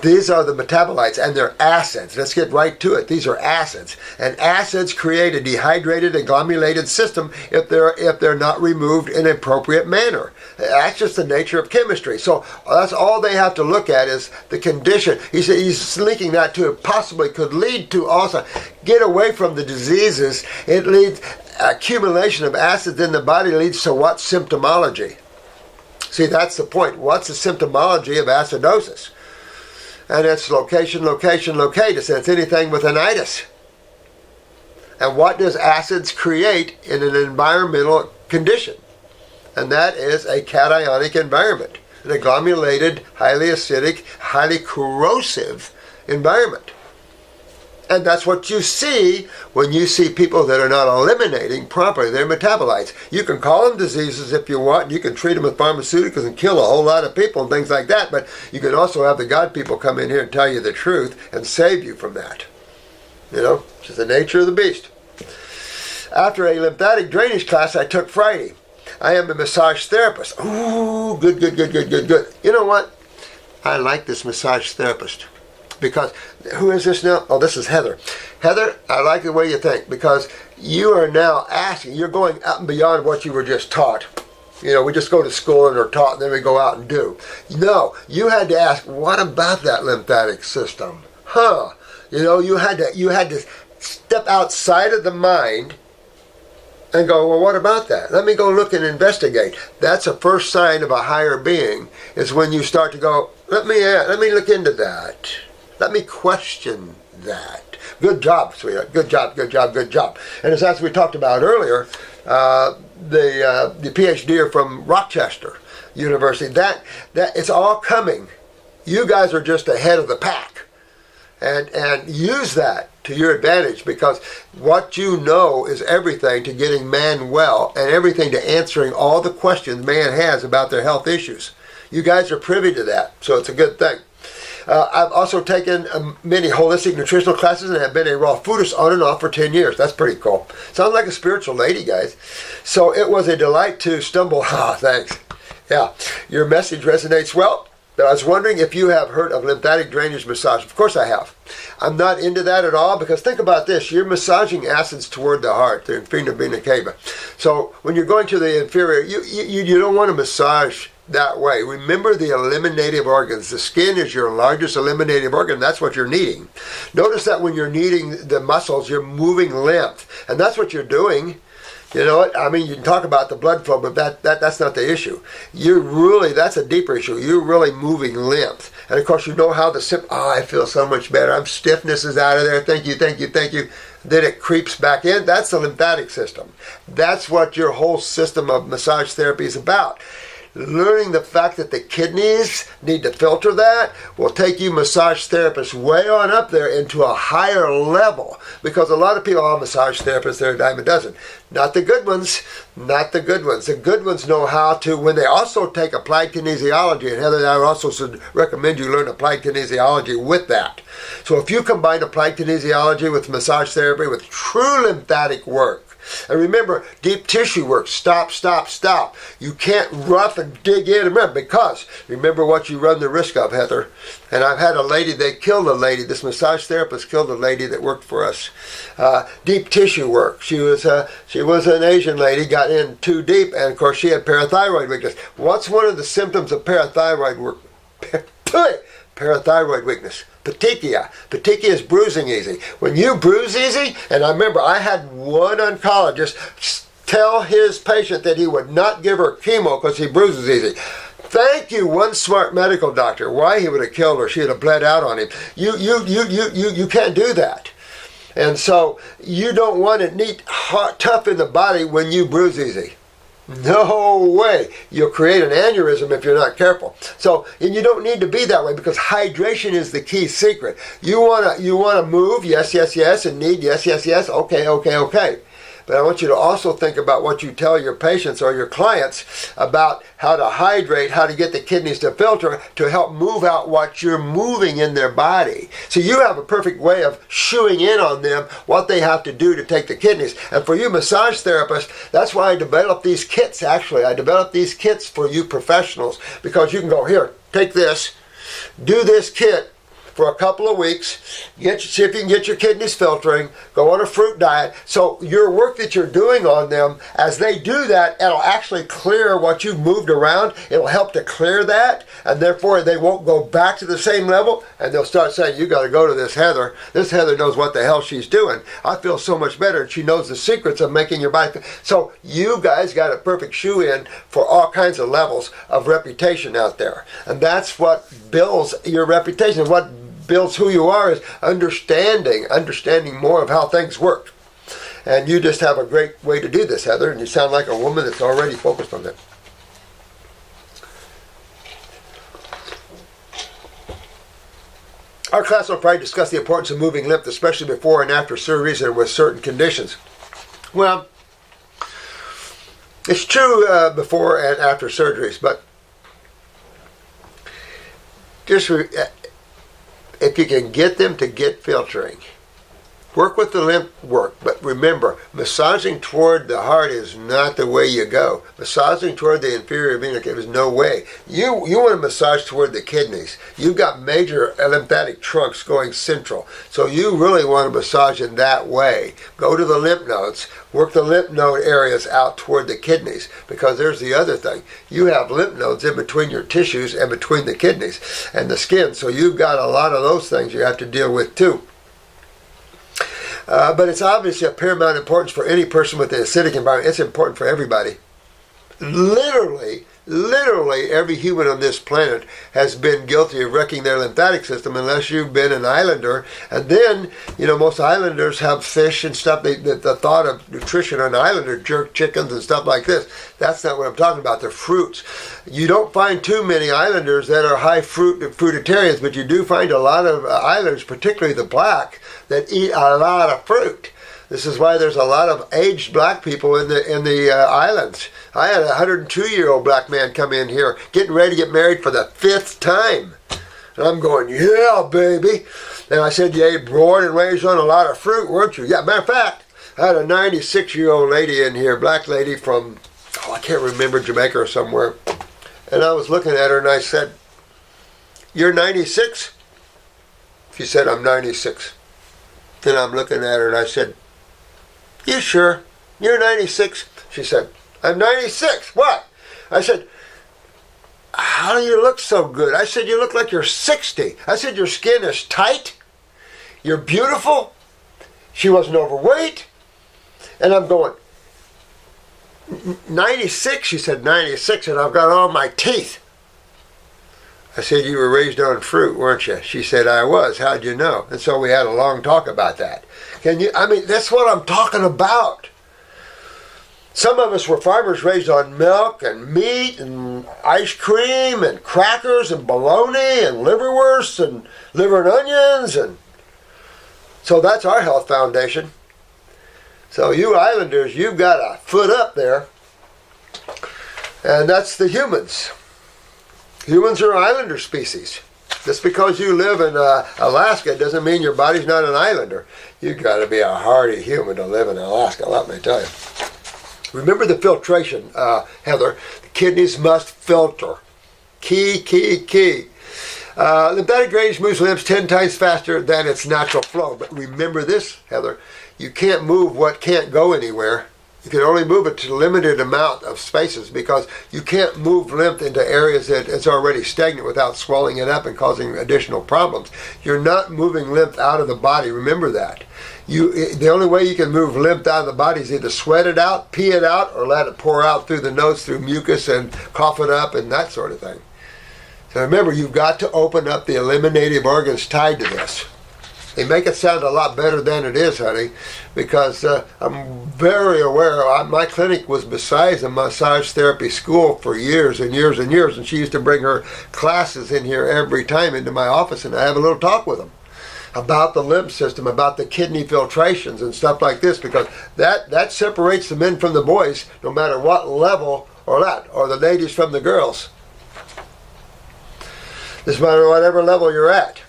These are the metabolites, and they're acids. Let's get right to it. These are acids, and acids create a dehydrated and glomulated system if they're not removed in an appropriate manner. That's just the nature of chemistry. So that's all they have to look at is the condition. He's linking that to it possibly could lead to also get away from the diseases. It leads accumulation of acids in the body leads to what symptomology? See, that's the point. What's the symptomology of acidosis? And it's location, locatus. It's anything with an itis. And what does acids create in an environmental condition? And that is a cationic environment, an agglomerated, highly acidic, highly corrosive environment. And that's what you see when you see people that are not eliminating properly their metabolites. You can call them diseases if you want. You can treat them with pharmaceuticals and kill a whole lot of people and things like that. But you can also have the God people come in here and tell you the truth and save you from that. It's just the nature of the beast. After a lymphatic drainage class I took Friday, I am a massage therapist. Ooh, good. You know what? I like this massage therapist. Because, who is this now? Oh, this is Heather. Heather, I like the way you think, because you are now asking, you're going out and beyond what you were just taught. We just go to school and are taught and then we go out and do. No, you had to ask, what about that lymphatic system? You had to step outside of the mind and go, well, what about that? Let me go look and investigate. That's a first sign of a higher being, is when you start to go, let me look into that. Let me question that. Good job, sweetheart. Good job. And as we talked about earlier, the PhD from Rochester University, that it's all coming. You guys are just ahead of the pack. And use that to your advantage, because what you know is everything to getting man well and everything to answering all the questions man has about their health issues. You guys are privy to that, so it's a good thing. I've also taken many holistic nutritional classes and have been a raw foodist on and off for 10 years. That's pretty cool. Sounds like a spiritual lady, guys. So it was a delight to stumble. Thanks. Yeah, your message resonates well. But I was wondering if you have heard of lymphatic drainage massage. Of course I have. I'm not into that at all, because think about this. You're massaging acids toward the heart, the inferior vena cava. So when you're going to the inferior, you don't want to massage that way. Remember the eliminative organs. The skin is your largest eliminative organ. That's what you're kneading. Notice that when you're kneading the muscles, you're moving lymph. And that's what you're doing. You know what? I mean, you can talk about the blood flow, but that's not the issue. That's a deeper issue. You're really moving lymph. And of course, you know how I feel so much better. Stiffness is out of there. Thank you. Then it creeps back in. That's the lymphatic system. That's what your whole system of massage therapy is about. learning the fact that the kidneys need to filter that will take you massage therapists way on up there into a higher level. Because a lot of people are massage therapists, they're a dime a dozen. Not the good ones, not the good ones. The good ones know how to, when they also take applied kinesiology, and Heather and I also recommend you learn applied kinesiology with that. So if you combine applied kinesiology with massage therapy with true lymphatic work, and remember, deep tissue work, stop, stop, stop. You can't rough and dig in. Remember what you run the risk of, Heather. And I've had a lady, they killed a lady, this massage therapist killed a lady that worked for us. Deep tissue work. She was an Asian lady, got in too deep, and of course she had parathyroid weakness. What's one of the symptoms of parathyroid work? Parathyroid weakness. Petechia. Petechia is bruising easy. When you bruise easy, and I remember I had one oncologist tell his patient that he would not give her chemo because he bruises easy. Thank you, one smart medical doctor. Why, he would have killed her. She would have bled out on him. You can't do that. And so you don't want it neat, hot, tough in the body when you bruise easy. No way. You'll create an aneurysm if you're not careful. So, and you don't need to be that way because hydration is the key secret. You wanna move, yes, yes, yes, and need, yes, yes, yes, okay, okay, okay. But I want you to also think about what you tell your patients or your clients about how to hydrate, how to get the kidneys to filter to help move out what you're moving in their body. So you have a perfect way of shooing in on them what they have to do to take the kidneys. And for you massage therapists, that's why I developed these kits, actually. I developed these kits for you professionals because you can go, here, take this, do this kit for a couple of weeks, see if you can get your kidneys filtering, go on a fruit diet. So your work that you're doing on them, as they do that, it'll actually clear what you've moved around. It'll help to clear that, and therefore they won't go back to the same level, and they'll start saying, you got to go to this Heather. This Heather knows what the hell she's doing. I feel so much better, and she knows the secrets of making your body. So you guys got a perfect shoe-in for all kinds of levels of reputation out there. And that's what builds your reputation. What builds who you are is understanding more of how things work. And you just have a great way to do this, Heather, and you sound like a woman that's already focused on that. Our class will probably discuss the importance of moving lymph, especially before and after surgeries and with certain conditions. Well, it's true before and after surgeries, but just if you can get them to get filtering, work with the lymph work, but remember, massaging toward the heart is not the way you go. Massaging toward the inferior vena cava is no way. You want to massage toward the kidneys. You've got major lymphatic trunks going central, so you really want to massage in that way. Go to the lymph nodes, work the lymph node areas out toward the kidneys, because there's the other thing. You have lymph nodes in between your tissues and between the kidneys and the skin, so you've got a lot of those things you have to deal with too. But it's obviously of paramount importance for any person with an acidic environment. It's important for everybody. Literally every human on this planet has been guilty of wrecking their lymphatic system unless you've been an islander. And then, most islanders have fish and stuff. The thought of nutrition on an islander, jerk chickens and stuff like this, that's not what I'm talking about. They're fruits. You don't find too many islanders that are high fruitarians, but you do find a lot of islanders, particularly the black, that eat a lot of fruit. This is why there's a lot of aged black people in the islands. I had a 102-year-old black man come in here getting ready to get married for the 5th time. And I'm going, yeah, baby. And I said, yeah, you born and raised on a lot of fruit, weren't you? Yeah, matter of fact, I had a 96-year-old lady in here, black lady from, I can't remember, Jamaica or somewhere. And I was looking at her and I said, you're 96? She said, I'm 96. Then I'm looking at her and I said, you sure? You're 96? She said, I'm 96. What? I said, how do you look so good? I said, you look like you're 60. I said, your skin is tight. You're beautiful. She wasn't overweight. And I'm going, 96? She said, 96, and I've got all my teeth. I said, you were raised on fruit, weren't you? She said, I was. How'd you know? And so we had a long talk about that. That's what I'm talking about. Some of us were farmers raised on milk and meat and ice cream and crackers and bologna and liverwurst and liver and onions. And so that's our health foundation. So you islanders, you've got a foot up there. And that's the humans. Humans are islander species. Just because you live in Alaska doesn't mean your body's not an islander. You've got to be a hardy human to live in Alaska, let me tell you. Remember the filtration, Heather. The kidneys must filter. Key. Lymphatic drainage moves lymphs 10 times faster than its natural flow. But remember this, Heather. You can't move what can't go anywhere. You can only move it to a limited amount of spaces because you can't move lymph into areas that it's already stagnant without swelling it up and causing additional problems. You're not moving lymph out of the body. Remember that. The only way you can move lymph out of the body is either sweat it out, pee it out, or let it pour out through the nose through mucus and cough it up and that sort of thing. So remember, you've got to open up the eliminative organs tied to this. They make it sound a lot better than it is, honey, because I'm very aware. My clinic was besides a massage therapy school for years and years and years, and she used to bring her classes in here every time into my office, and I have a little talk with them about the lymph system, about the kidney filtrations and stuff like this, because that separates the men from the boys, no matter what level or the ladies from the girls. Doesn't matter whatever level you're at.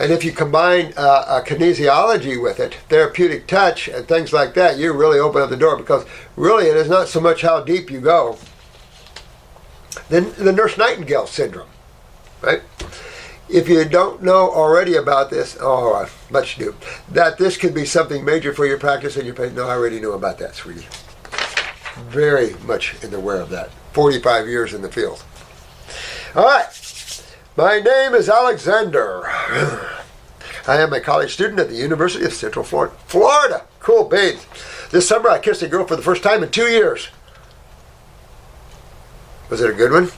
And if you combine kinesiology with it, therapeutic touch and things like that, you really open up the door, because really it is not so much how deep you go. Then the Nurse Nightingale syndrome, right? If you don't know already about this, much do, that this could be something major for your practice and your patient. No, I already knew about that, sweetie. Very much aware of that. 45 years in the field. All right. My name is Alexander. I am a college student at the University of Central Florida. Cool beans. This summer I kissed a girl for the first time in 2 years. Was it a good one?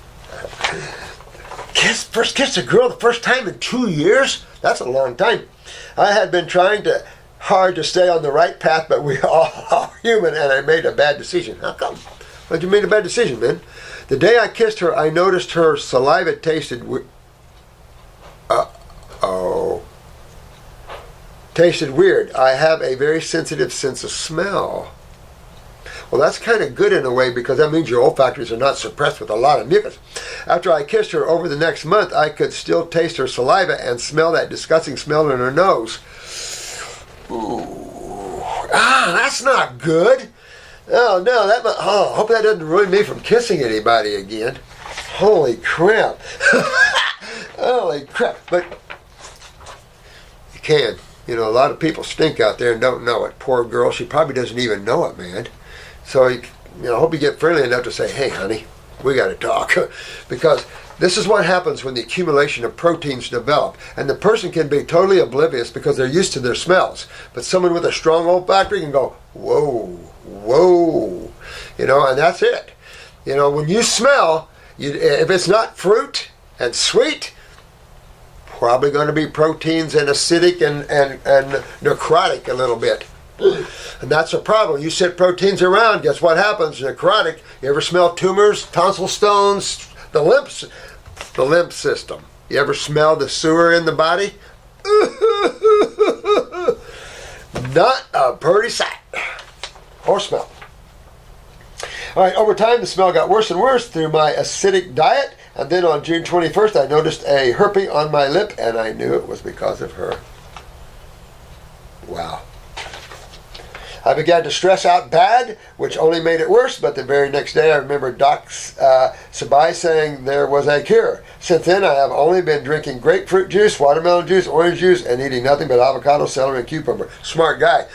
First kissed a girl the first time in 2 years? That's a long time. I had been trying hard to stay on the right path, but we all are human, and I made a bad decision. How come? Why'd you make a bad decision, man? The day I kissed her, I noticed her saliva tasted tasted weird. I have a very sensitive sense of smell. Well, that's kind of good in a way, because that means your olfactories are not suppressed with a lot of mucus. After I kissed her over the next month, I could still taste her saliva and smell that disgusting smell in her nose. Ooh. That's not good. Oh, no, I hope that doesn't ruin me from kissing anybody again. Holy crap. Holy crap. But you can. You know, a lot of people stink out there and don't know it. Poor girl, she probably doesn't even know it, man. So, I hope you get friendly enough to say, hey, honey, we got to talk. Because this is what happens when the accumulation of proteins develop. And the person can be totally oblivious because they're used to their smells. But someone with a strong olfactory can go, whoa. And that's it. When you smell, if it's not fruit and sweet, probably going to be proteins and acidic and necrotic a little bit. And that's a problem. You sit proteins around, guess what happens? Necrotic. You ever smell tumors, tonsil stones, the lymph system? You ever smell the sewer in the body? Not a pretty sight or smell. All right, over time the smell got worse and worse through my acidic diet, and then on June 21st I noticed a herpes on my lip, and I knew it was because of her. Wow. I began to stress out bad, which only made it worse, but the very next day I remember Doc Sabai saying there was a cure. Since then I have only been drinking grapefruit juice, watermelon juice, orange juice, and eating nothing but avocado, celery, and cucumber. Smart guy.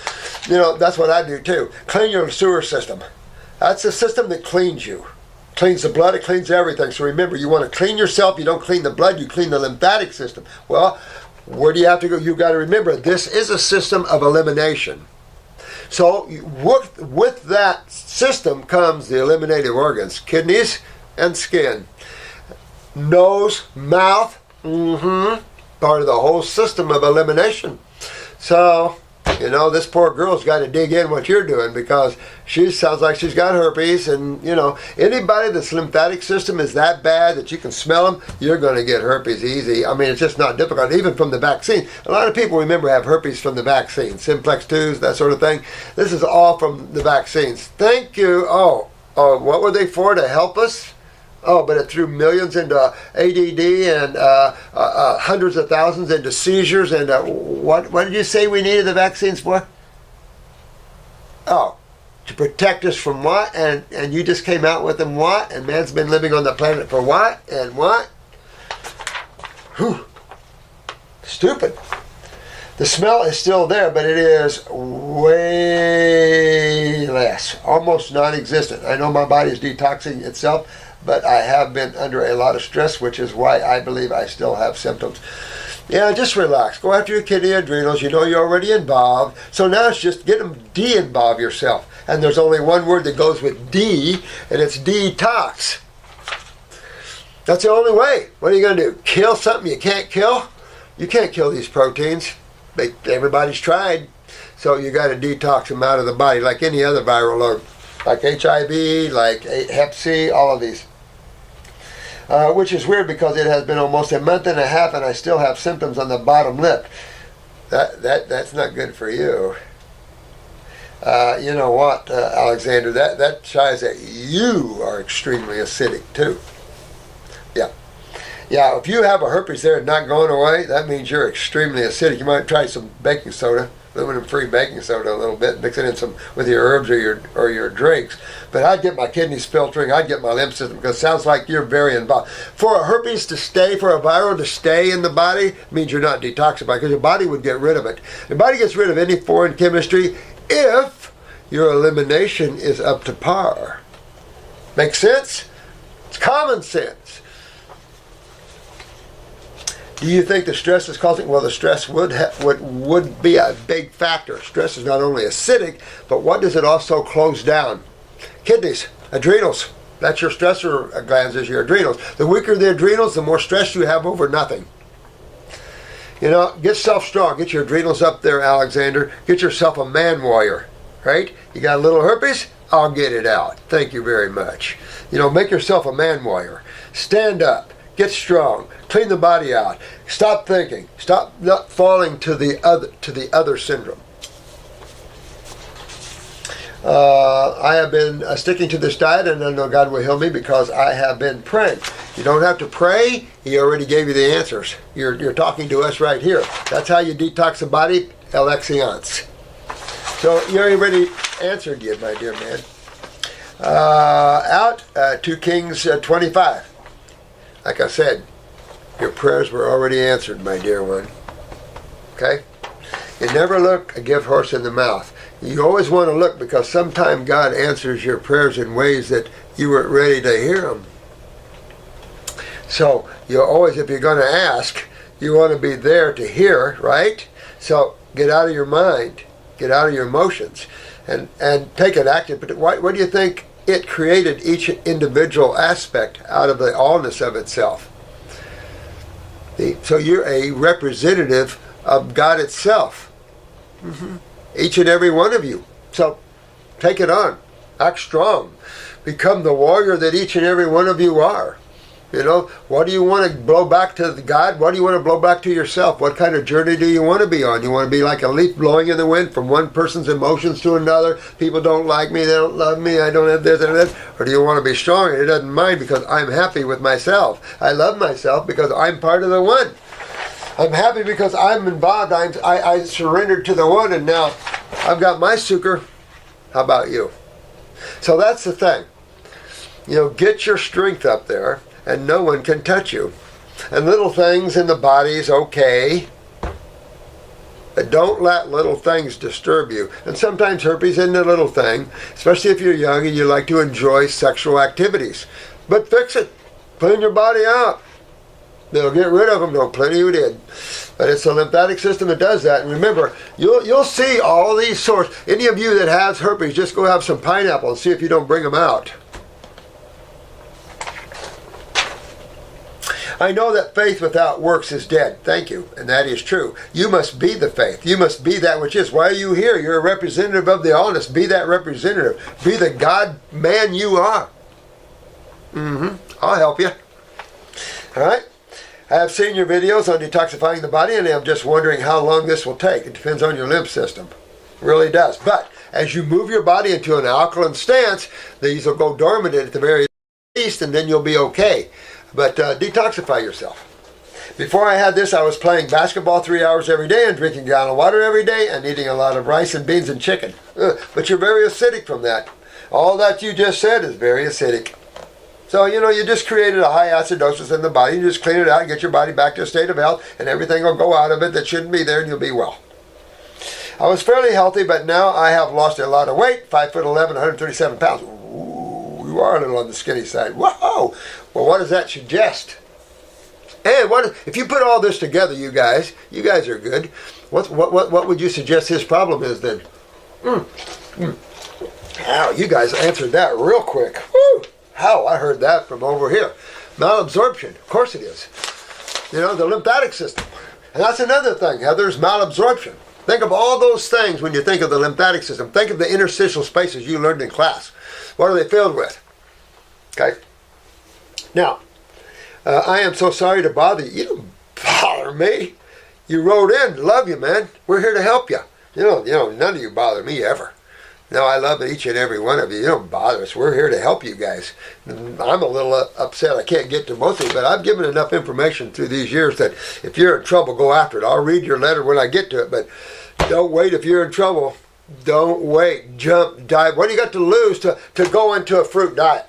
That's what I do too. Clean your sewer system. That's a system that cleans you. Cleans the blood, it cleans everything. So remember, you want to clean yourself, you don't clean the blood, you clean the lymphatic system. Well, where do you have to go? You've got to remember, this is a system of elimination. So with that system comes the eliminative organs, kidneys and skin. Nose, mouth, part of the whole system of elimination. So You know, this poor girl's got to dig in what you're doing, because she sounds like she's got herpes. And, you know, anybody that's lymphatic system is that bad that you can smell them, you're going to get herpes easy. I mean, it's just not difficult, even from the vaccine. A lot of people, remember, have herpes from the vaccine, simplex 2s, that sort of thing. This is all from the vaccines. Thank you. Oh, what were they for? To help us? Oh, but it threw millions into ADD and hundreds of thousands into seizures. And what did you say we needed the vaccines for? Oh, to protect us from what? And you just came out with them what? And man's been living on the planet for what? And what? Whew. Stupid. The smell is still there, but it is way less, almost non-existent. I know my body is detoxing itself, but I have been under a lot of stress, which is why I believe I still have symptoms. Yeah, just relax. Go after your kidney adrenals. You know you're already involved. So now it's just get them de-involve yourself. And there's only one word that goes with D, and it's detox. That's the only way. What are you going to do? Kill something you can't kill? You can't kill these proteins. Everybody's tried. So you got to detox them out of the body like any other viral load. Like HIV, like Hep C, all of these. Which is weird because it has been almost a month and a half and I still have symptoms on the bottom lip. That's not good for you. You know what, Alexander, that shows that you are extremely acidic too. Yeah. Yeah, if you have a herpes there and not going away, that means you're extremely acidic. You might try some baking soda, aluminum-free baking soda a little bit, mix it in some with your herbs or your drinks. But I'd get my kidneys filtering, I'd get my lymph system, because it sounds like you're very involved. For a herpes to stay, for a viral to stay in the body, means you're not detoxified, because your body would get rid of it. Your body gets rid of any foreign chemistry if your elimination is up to par. Make sense? It's common sense. Do you think the stress is causing? Well, the stress would be a big factor. Stress is not only acidic, but what does it also close down? Kidneys, adrenals. That's your stressor glands, is your adrenals. The weaker the adrenals, the more stress you have over nothing. You know, get self-strong. Get your adrenals up there, Alexander. Get yourself a man warrior, right? You got a little herpes? I'll get it out. Thank you very much. You know, make yourself a man warrior. Stand up. Get strong. Clean the body out. Stop thinking. Stop not falling to the other syndrome. I have been sticking to this diet, and I know God will heal me because I have been praying. You don't have to pray. He already gave you the answers. You're talking to us right here. That's how you detox the body, Alexiance. So you already answered you, my dear man. 2 Kings 25. Like I said, your prayers were already answered, my dear one. Okay? You never look a gift horse in the mouth. You always want to look, because sometimes God answers your prayers in ways that you weren't ready to hear them. So you always, if you're going to ask, you want to be there to hear, right? So get out of your mind, get out of your emotions, and take an active. But what do you think? It created each individual aspect out of the allness of itself. So you're a representative of God itself. Mm-hmm. Each and every one of you. So take it on. Act strong. Become the warrior that each and every one of you are. You know, what do you want to blow back to God? What do you want to blow back to yourself? What kind of journey do you want to be on? You want to be like a leaf blowing in the wind from one person's emotions to another? People don't like me, they don't love me, I don't have this and that. Or do you want to be strong and it doesn't mind because I'm happy with myself? I love myself because I'm part of the one. I'm happy because I'm involved. I surrendered to the one, and now I've got my sukkah. How about you? So that's the thing. You know, get your strength up there, and no one can touch you. And little things in the body's okay, but don't let little things disturb you. And sometimes herpes isn't a little thing, especially if you're young and you like to enjoy sexual activities. But fix it. Clean your body out. They'll get rid of them. No, plenty who did. But it's the lymphatic system that does that. And remember, you'll see all these sorts. Any of you that has herpes, just go have some pineapple and see if you don't bring them out. I know that faith without works is dead. Thank you. And that is true. You must be the faith. You must be that which is. Why are you here? You're a representative of the honest. Be that representative. Be the God man you are. I'll help you. All right? I have seen your videos on detoxifying the body, and I'm just wondering how long this will take. It depends on your lymph system. It really does. But as you move your body into an alkaline stance, these will go dormant at the very least, and then you'll be okay. But detoxify yourself. Before I had this, I was playing basketball 3 hours every day and drinking a gallon of water every day and eating a lot of rice and beans and chicken. But you're very acidic from that. All that you just said is very acidic. So, you just created a high acidosis in the body. You just clean it out and get your body back to a state of health, and everything will go out of it that shouldn't be there, and you'll be well. I was fairly healthy, but now I have lost a lot of weight, 5'11", 137 pounds. Ooh, you are a little on the skinny side. Whoa! Well, what does that suggest? And if you put all this together, you guys are good. What would you suggest his problem is then? Wow, you guys answered that real quick. Woo! How? I heard that from over here. Malabsorption. Of course it is. The lymphatic system. And that's another thing, Heather's malabsorption. Think of all those things when you think of the lymphatic system. Think of the interstitial spaces you learned in class. What are they filled with? Okay? Now, I am so sorry to bother you. You don't bother me. You wrote in. Love you, man. We're here to help you. None of you bother me ever. No, I love each and every one of you. You don't bother us. We're here to help you guys. I'm a little upset I can't get to most of you, but I've given enough information through these years that if you're in trouble, go after it. I'll read your letter when I get to it, but don't wait if you're in trouble. Don't wait. Jump, dive. What do you got to lose to go into a fruit diet?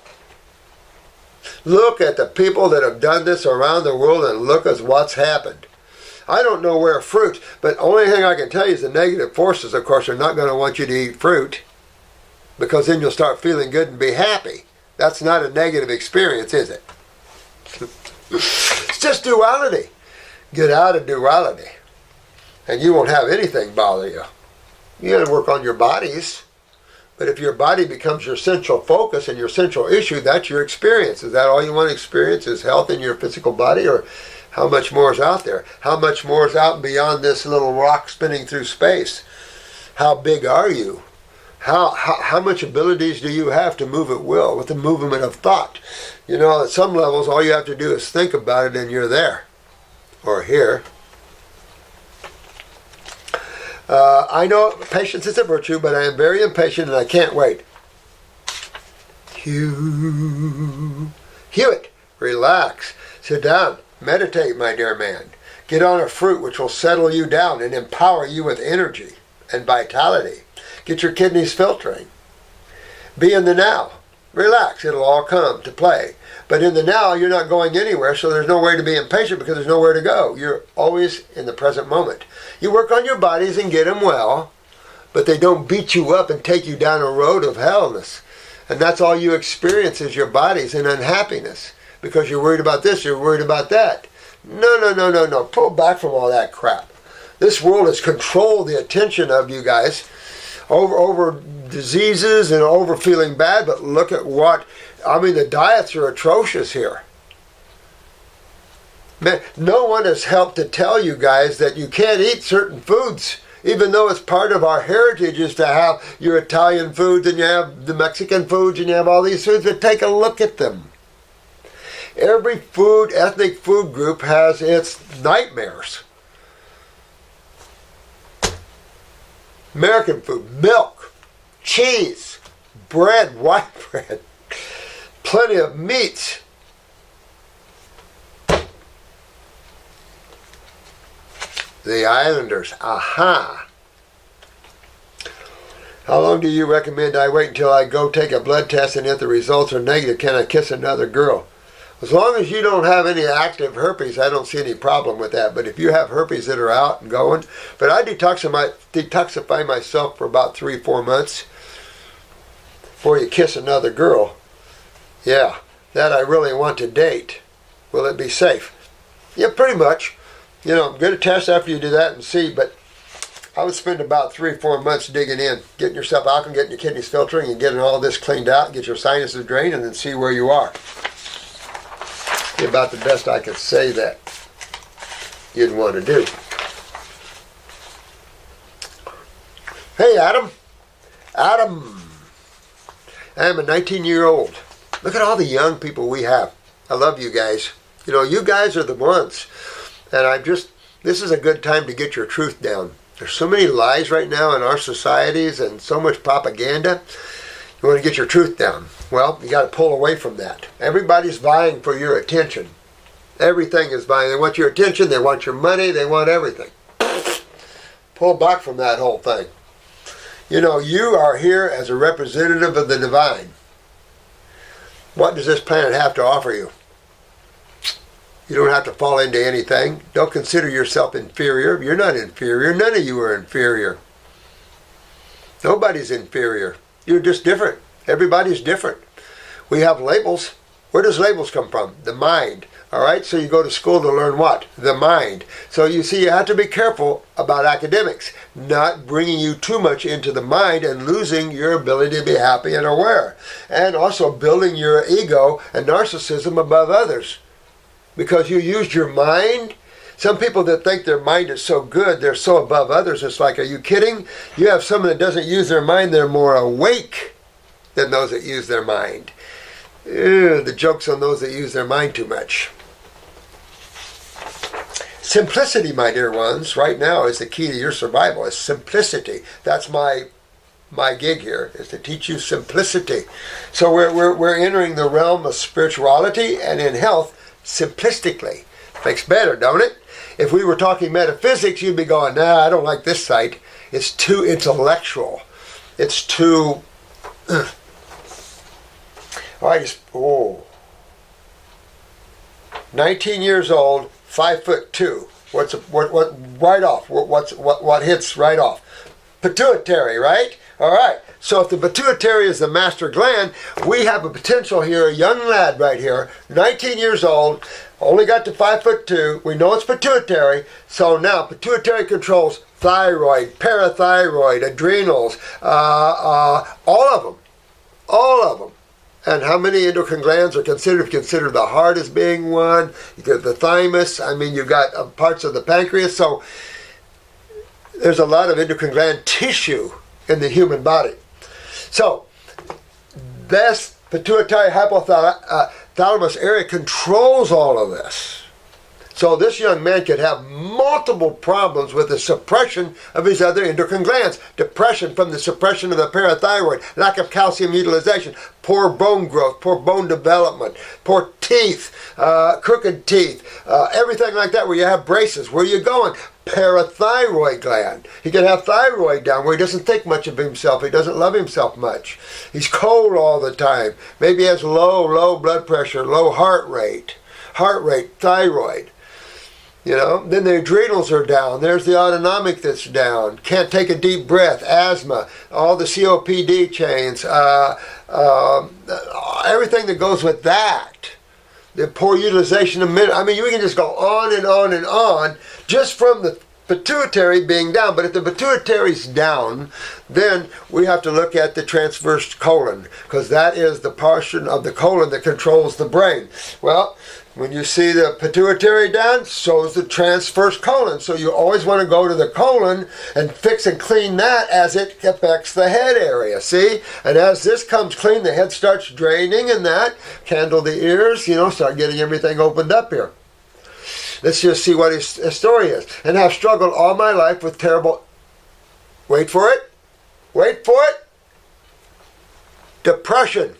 Look at the people that have done this around the world and look at what's happened. I don't know where fruit, but the only thing I can tell you is the negative forces, of course, are not going to want you to eat fruit, because then you'll start feeling good and be happy. That's not a negative experience, is it? It's just duality. Get out of duality, and you won't have anything bother you. You got to work on your bodies, but if your body becomes your central focus and your central issue, that's your experience. Is that all you want to experience, is health in your physical body, or how much more is out there? How much more is out beyond this little rock spinning through space? How big are you? How much abilities do you have to move at will with the movement of thought? At some levels, all you have to do is think about it and you're there. Or here. I know patience is a virtue, but I am very impatient and I can't wait. Hewitt, relax. Sit down. Meditate, my dear man. Get on a fruit which will settle you down and empower you with energy and vitality. Get your kidneys filtering. Be in the now. Relax. It'll all come to play. But in the now, you're not going anywhere, so there's no way to be impatient because there's nowhere to go. You're always in the present moment. You work on your bodies and get them well, but they don't beat you up and take you down a road of hellness. And that's all you experience is your bodies and unhappiness because you're worried about this, you're worried about that. No. Pull back from all that crap. This world has controlled the attention of you guys over diseases and over feeling bad, but look at the diets are atrocious here. Man, no one has helped to tell you guys that you can't eat certain foods, even though it's part of our heritage is to have your Italian foods and you have the Mexican foods and you have all these foods, but take a look at them. Every ethnic food group has its nightmares. American food, milk, cheese, bread, white bread, plenty of meats. The Islanders, aha. How long do you recommend I wait until I go take a blood test, and if the results are negative, can I kiss another girl? As long as you don't have any active herpes, I don't see any problem with that. But if you have herpes that are out and going, but I detoxify myself for about 3-4 months before you kiss another girl. Yeah, that I really want to date. Will it be safe? Yeah, pretty much. Get a test after you do that and see, but I would spend about 3-4 months digging in, getting yourself out and getting your kidneys filtering and getting all this cleaned out, get your sinuses drained, and then see where you are. About the best I could say that you'd want to do. Hey, Adam. Adam. I am a 19-year-old. Look at all the young people we have. I love you guys. You know, you guys are the ones. And this is a good time to get your truth down. There's so many lies right now in our societies and so much propaganda. You want to get your truth down. Well, you got to pull away from that. Everybody's vying for your attention. Everything is vying. They want your attention, they want your money, they want everything. Pull back from that whole thing. You know, you are here as a representative of the divine. What does this planet have to offer you? You don't have to fall into anything. Don't consider yourself inferior. You're not inferior. None of you are inferior. Nobody's inferior. You're just different. Everybody's different. We have labels. Where does labels come from? The mind. All right, so you go to school to learn what? The mind. So you see, you have to be careful about academics, not bringing you too much into the mind and losing your ability to be happy and aware. And also building your ego and narcissism above others. Because you used your mind. Some people that think their mind is so good, they're so above others, it's like, are you kidding? You have someone that doesn't use their mind, they're more awake than those that use their mind. Ew, the joke's on those that use their mind too much. Simplicity, my dear ones, right now is the key to your survival. Is simplicity. That's my gig here, is to teach you simplicity. So we're entering the realm of spirituality and in health simplistically. Makes better, don't it? If we were talking metaphysics, you'd be going, nah, I don't like this site. It's too intellectual. It's too... Oh. 19 years old, 5'2". What right off? What hits right off? Pituitary, right? All right. So if the pituitary is the master gland, we have a potential here, a young lad right here, 19 years old, only got to 5'2". We know it's pituitary. So now pituitary controls thyroid, parathyroid, adrenals, all of them. All of them. And how many endocrine glands are considered? Consider the heart as being one. You got the thymus. I mean, you've got parts of the pancreas. So there's a lot of endocrine gland tissue in the human body. So this pituitary hypothalamus area controls all of this. So this young man could have multiple problems with the suppression of his other endocrine glands. Depression from the suppression of the parathyroid, lack of calcium utilization, poor bone growth, poor bone development, poor teeth, crooked teeth, everything like that where you have braces. Where are you going? Parathyroid gland. He can have thyroid down where he doesn't think much of himself. He doesn't love himself much. He's cold all the time. Maybe he has low blood pressure, low heart rate, thyroid. You know, then the adrenals are down. There's the autonomic that's down. Can't take a deep breath, asthma, all the COPD chains, everything that goes with that. The poor utilization of minerals. I mean, we can just go on and on and on just from the pituitary being down. But if the pituitary's down, then we have to look at the transverse colon, because that is the portion of the colon that controls the brain. Well, when you see the pituitary down, so is the transverse colon. So you always want to go to the colon and fix and clean that as it affects the head area, see? And as this comes clean, the head starts draining and that, candle the ears, you know, start getting everything opened up here. Let's just see what his story is. And I've struggled all my life with terrible, wait for it, depression.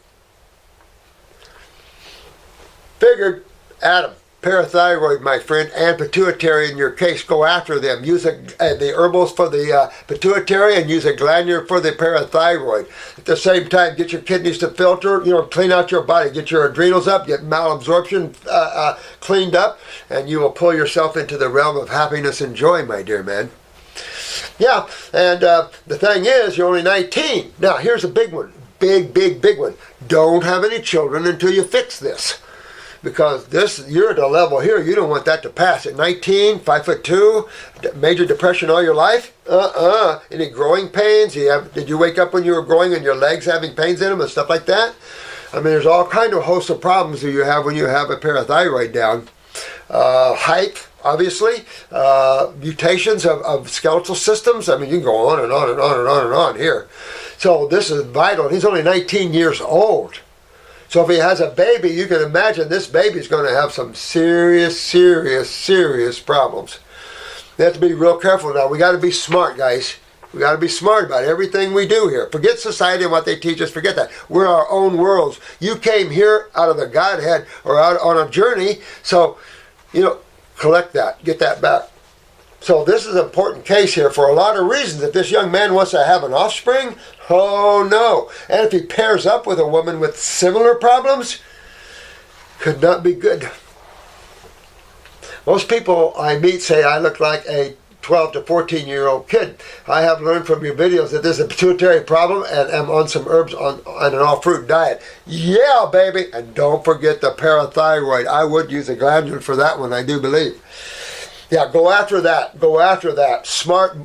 Figured, Adam, parathyroid, my friend, and pituitary in your case, go after them. Use the herbals for the pituitary and use a glandular for the parathyroid. At the same time, get your kidneys to filter, you know, clean out your body. Get your adrenals up, get malabsorption cleaned up, and you will pull yourself into the realm of happiness and joy, my dear man. Yeah, and the thing is, you're only 19. Now, here's a big one. Big one. Don't have any children until you fix this. Because you're at a level here, you don't want that to pass. At 19, 5'2", major depression all your life? Any growing pains? Did you wake up when you were growing and your legs having pains in them and stuff like that? I mean, there's all kind of hosts of problems that you have when you have a parathyroid down. Height, obviously, mutations of skeletal systems. I mean, you can go on and on and on and on and on here. So this is vital. He's only 19 years old. So if he has a baby, you can imagine this baby's going to have some serious, serious, serious problems. You have to be real careful now. We got to be smart, guys. We got to be smart about everything we do here. Forget society and what they teach us. Forget that. We're our own worlds. You came here out of the Godhead or out on a journey. So, collect that. Get that back. So this is an important case here for a lot of reasons. If this young man wants to have an offspring, oh no. And if he pairs up with a woman with similar problems, could not be good. Most people I meet say I look like a 12 to 14-year-old kid. I have learned from your videos that there's a pituitary problem and am on some herbs on an all-fruit diet. Yeah, baby! And don't forget the parathyroid. I would use a glandular for that one, I do believe. Yeah, go after that. Go after that. Smart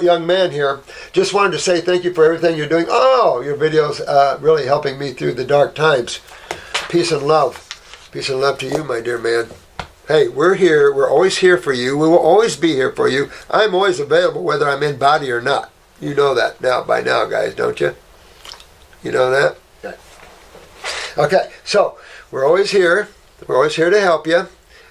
young man here. Just wanted to say thank you for everything you're doing. Oh, your videos really helping me through the dark times. Peace and love. Peace and love to you, my dear man. Hey, we're here. We're always here for you. We will always be here for you. I'm always available whether I'm in body or not. You know that by now, guys, don't you? You know that? Okay, so we're always here. We're always here to help you.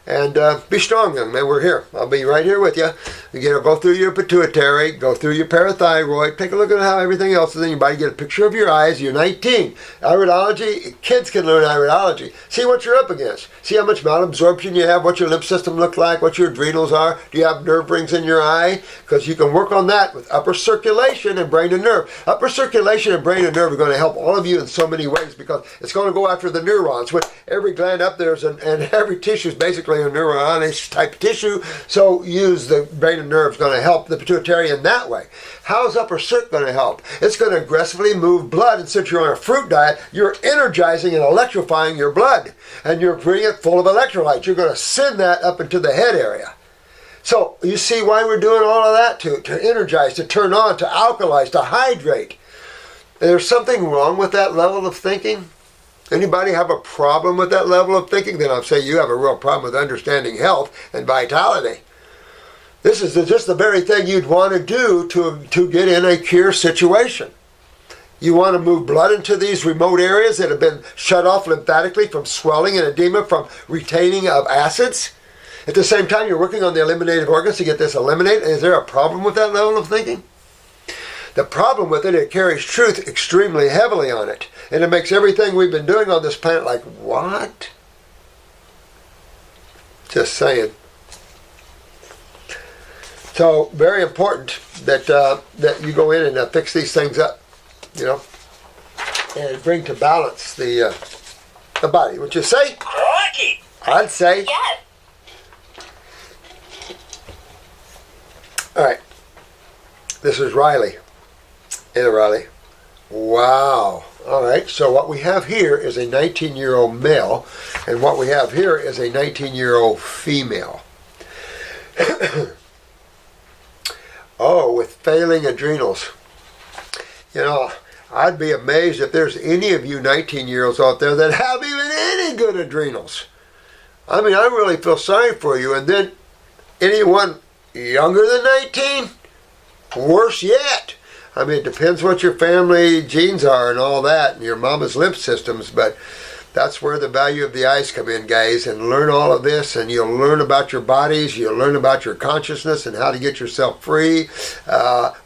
And be strong, young man. We're here. I'll be right here with you. Go through your pituitary, go through your parathyroid, take a look at how everything else is in your body, get a picture of your eyes. You're 19. Iridology, kids can learn iridology. See what you're up against. See how much malabsorption you have, what your lymph system look like, what your adrenals are. Do you have nerve rings in your eye? Because you can work on that with upper circulation and brain and nerve. Upper circulation and brain and nerve are going to help all of you in so many ways because it's going to go after the neurons. With every gland up there and every tissue is basically a neuronish type tissue, so use the brain and nerve is going to help the pituitary in that way. How's upper circ going to help? It's going to aggressively move blood, and since you're on a fruit diet, you're energizing and electrifying your blood, and you're bringing it full of electrolytes. You're going to send that up into the head area. So you see why we're doing all of that, to energize, to turn on, to alkalize, to hydrate. There's something wrong with that level of thinking. Anybody have a problem with that level of thinking? Then I'll say you have a real problem with understanding health and vitality. This is just the very thing you'd want to do to get in a cure situation. You want to move blood into these remote areas that have been shut off lymphatically from swelling and edema, from retaining of acids. At the same time, you're working on the eliminated organs to get this eliminated. Is there a problem with that level of thinking? The problem with it carries truth extremely heavily on it. And it makes everything we've been doing on this planet like, what? Just saying. So, very important that that you go in and fix these things up, and bring to balance the body. Would you say? Crikey! I'd say. Yes. All right. This is Riley. Hey, Riley. Wow. All right. So what we have here is a 19-year-old male, and what we have here is a 19-year-old female. Oh, with failing adrenals. I'd be amazed if there's any of you 19-year-olds out there that have even any good adrenals. I mean, I really feel sorry for you. And then anyone younger than 19? Worse yet. I mean, it depends what your family genes are and all that, and your mama's lymph systems, but that's where the value of the eyes come in, guys, and learn all of this, and you'll learn about your bodies, you'll learn about your consciousness and how to get yourself free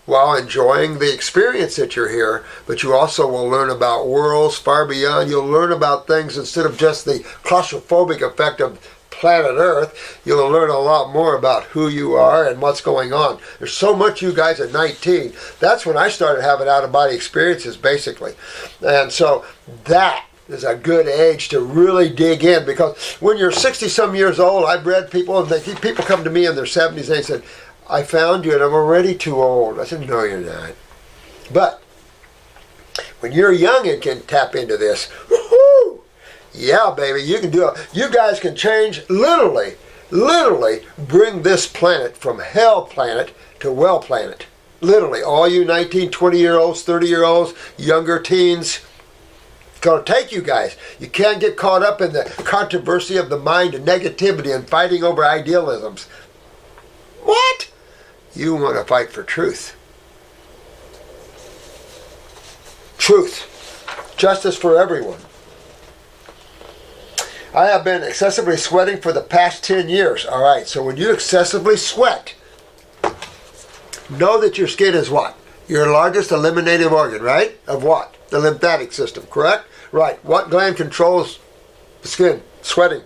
while enjoying the experience that you're here, but you also will learn about worlds far beyond. You'll learn about things instead of just the claustrophobic effect of planet Earth. You'll learn a lot more about who you are and what's going on. There's so much you guys at 19. That's when I started having out-of-body experiences, basically. And so that is a good age to really dig in, because when you're 60-some years old, I've read people, and people come to me in their 70s and they said, I found you and I'm already too old. I said, no, you're not. But when you're young and can tap into this, woohoo! Yeah, baby, you can do it. You guys can change, literally bring this planet from hell planet to well planet. Literally, all you 19, 20-year-olds, 30-year-olds, younger teens, It's going to take you guys. You can't get caught up in the controversy of the mind and negativity and fighting over idealisms. What? You want to fight for truth. Truth. Justice for everyone. I have been excessively sweating for the past 10 years. All right, so when you excessively sweat, know that your skin is what? Your largest eliminative organ, right? Of what? The lymphatic system, correct? Right. What gland controls the skin? Sweating.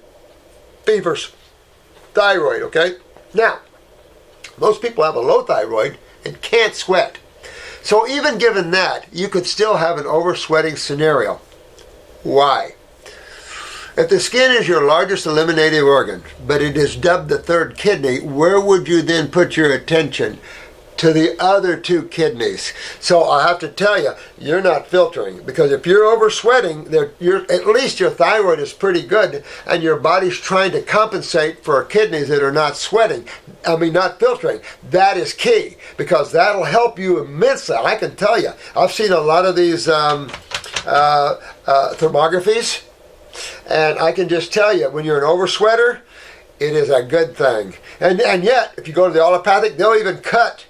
Fevers. Thyroid, okay? Now, most people have a low thyroid and can't sweat. So even given that, you could still have an oversweating scenario. Why? If the skin is your largest eliminative organ, but it is dubbed the third kidney, where would you then put your attention? To the other two kidneys. So I have to tell you, you're not filtering, because if you're over sweating, at least your thyroid is pretty good, and your body's trying to compensate for kidneys that are not sweating. Not filtering. That is key, because that'll help you immensely. I can tell you, I've seen a lot of these thermographies, and I can just tell you, when you're an oversweater, it is a good thing. And yet, if you go to the allopathic, they'll even cut.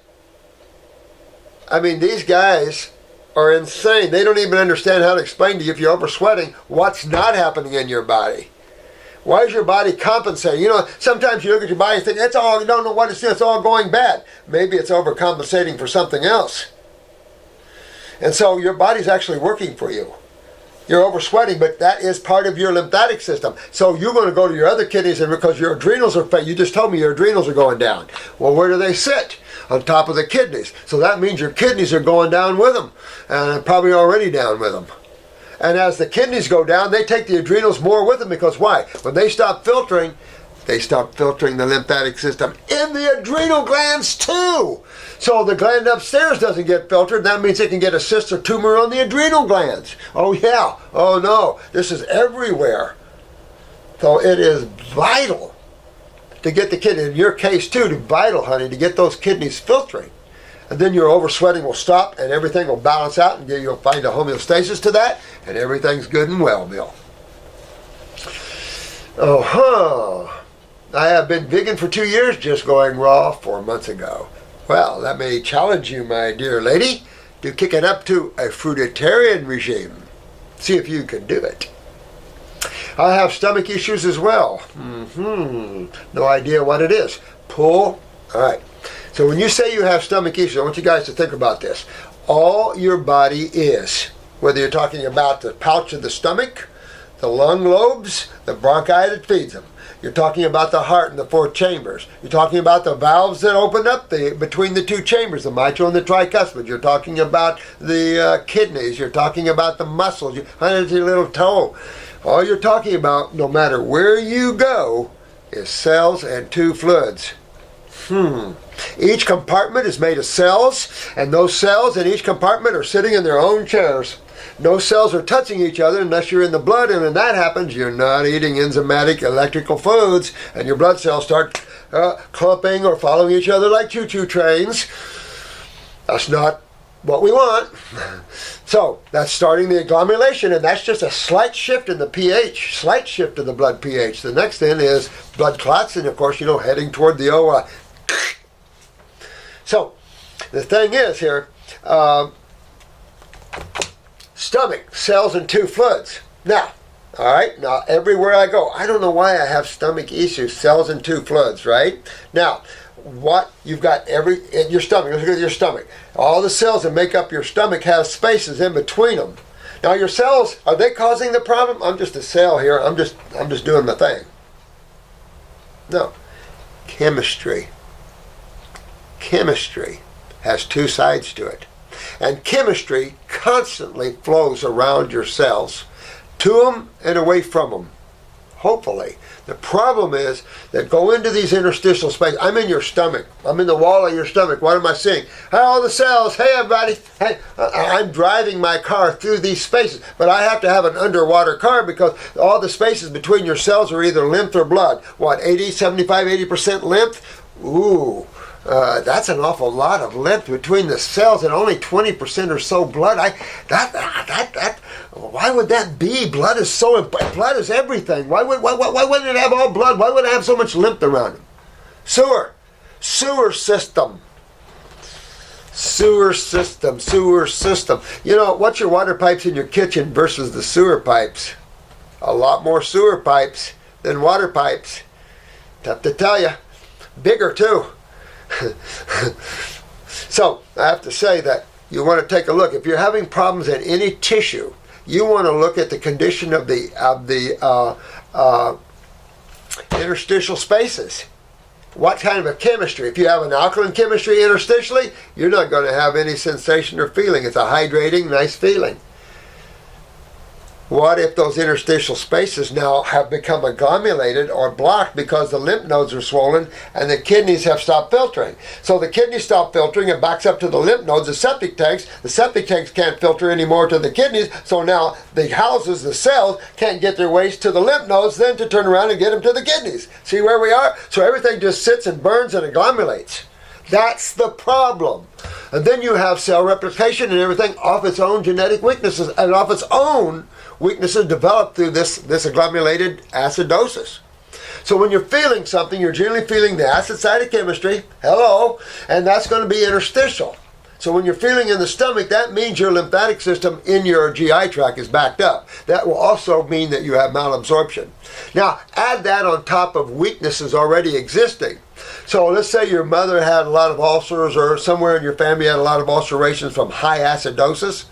These guys are insane. They don't even understand how to explain to you, if you're oversweating, what's not happening in your body. Why is your body compensating? Sometimes you look at your body and think, you don't know what it's doing, it's all going bad. Maybe it's overcompensating for something else. And so your body's actually working for you. You're oversweating, but that is part of your lymphatic system. So you're going to go to your other kidneys, and because your adrenals are fat, you just told me your adrenals are going down. Well, where do they sit? On top of the kidneys. So that means your kidneys are going down with them, and probably already down with them. And as the kidneys go down, they take the adrenals more with them, because why? When they stop filtering the lymphatic system in the adrenal glands too. So the gland upstairs doesn't get filtered. That means it can get a cyst or tumor on the adrenal glands. Oh yeah. Oh no. This is everywhere. So it is vital to get the kidney, in your case too, vital, honey, to get those kidneys filtering. And then your oversweating will stop, and everything will balance out, and you'll find a homeostasis to that, and everything's good and well, Bill. I have been vegan for 2 years, just going raw 4 months ago. Well, that may challenge you, my dear lady, to kick it up to a fruitarian regime. See if you can do it. I have stomach issues as well. No idea what it is. Pull. All right. So when you say you have stomach issues, I want you guys to think about this. All your body is, whether you're talking about the pouch of the stomach, the lung lobes, the bronchi that feeds them. You're talking about the heart and the 4 chambers. You're talking about the valves that open up between the 2 chambers, the mitral and the tricuspid. You're talking about the kidneys. You're talking about the muscles. Under your little toe. All you're talking about, no matter where you go, is cells and 2 fluids. Each compartment is made of cells, and those cells in each compartment are sitting in their own chairs. No cells are touching each other unless you're in the blood, and when that happens, you're not eating enzymatic electrical foods, and your blood cells start clumping or following each other like choo-choo trains. That's not what we want. So that's starting the agglomeration, and that's just a slight shift in the pH, slight shift in the blood pH. The next thing is blood clots, and of course, heading toward the OI. So the thing is here, stomach, cells, and 2 fluids. Now, all right, now everywhere I go, I don't know why I have stomach issues, cells and 2 fluids, right? Now, what you've got in your stomach, let's look at your stomach. All the cells that make up your stomach have spaces in between them. Now your cells, are they causing the problem? I'm just a cell here, I'm just doing my thing. No. Chemistry has 2 sides to it. And chemistry constantly flows around your cells, to them and away from them, hopefully. The problem is that go into these interstitial spaces. I'm in your stomach. I'm in the wall of your stomach. What am I seeing? Hey, all the cells. Hey, everybody. Hey, I'm driving my car through these spaces. But I have to have an underwater car because all the spaces between your cells are either lymph or blood. What, 80% lymph? Ooh. That's an awful lot of lymph between the cells, and only 20% or so blood. Why would that be? Blood is everything. Why wouldn't it have all blood? Why would it have so much lymph around it? Sewer system. Sewer system. You know, what's your water pipes in your kitchen versus the sewer pipes? A lot more sewer pipes than water pipes. Tough to tell you. Bigger too. So I have to say that you want to take a look. If you're having problems in any tissue, you want to look at the condition of the interstitial spaces. What kind of a chemistry? If you have an alkaline chemistry interstitially, you're not going to have any sensation or feeling. It's a hydrating, nice feeling. What if those interstitial spaces now have become agglomerated or blocked because the lymph nodes are swollen and the kidneys have stopped filtering? So the kidneys stop filtering, it backs up to the lymph nodes, the septic tanks. The septic tanks can't filter anymore to the kidneys, so now the houses, the cells, can't get their waste to the lymph nodes, then to turn around and get them to the kidneys. See where we are? So everything just sits and burns and agglomerates. That's the problem. And then you have cell replication and everything off its own genetic weaknesses and off its own weaknesses developed through this agglomerated acidosis. So when you're feeling something, you're generally feeling the acid side of chemistry, hello, and that's going to be interstitial. So when you're feeling in the stomach, that means your lymphatic system in your GI tract is backed up. That will also mean that you have malabsorption. Now, add that on top of weaknesses already existing. So let's say your mother had a lot of ulcers, or somewhere in your family had a lot of ulcerations from high acidosis.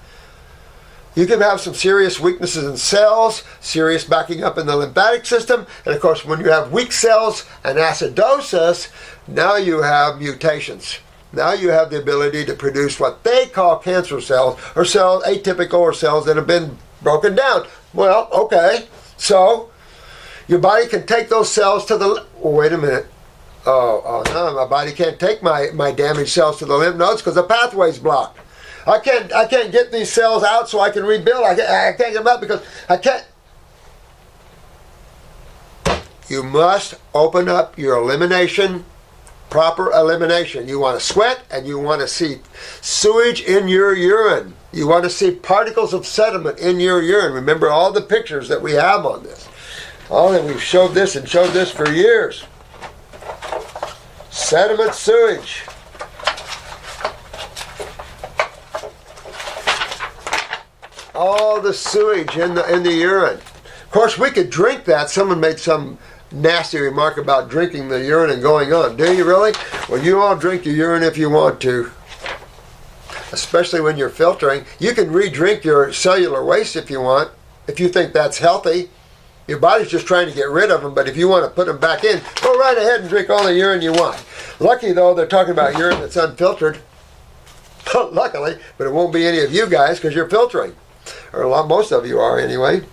You can have some serious weaknesses in cells, serious backing up in the lymphatic system, and of course when you have weak cells and acidosis, now you have mutations. Now you have the ability to produce what they call cancer cells, or cells, atypical, or cells that have been broken down. Well, okay, so your body can take those cells to the, wait a minute. Oh no, my body can't take my damaged cells to the lymph nodes because the pathway's blocked. I can't get these cells out so I can rebuild. I can't get them out because I can't. You must open up your elimination, proper elimination. You want to sweat and you want to see sewage in your urine. You want to see particles of sediment in your urine. Remember all the pictures that we have on this. Oh, and we've showed this for years. Sediment, sewage. All the sewage in the urine. Of course, we could drink that. Someone made some nasty remark about drinking the urine and going on. Do you really? Well, you all drink your urine if you want to. Especially when you're filtering. You can re-drink your cellular waste if you want, if you think that's healthy. Your body's just trying to get rid of them, but if you want to put them back in, go right ahead and drink all the urine you want. Lucky, though, they're talking about urine that's unfiltered. Luckily, but it won't be any of you guys because you're filtering. Or most of you are anyway.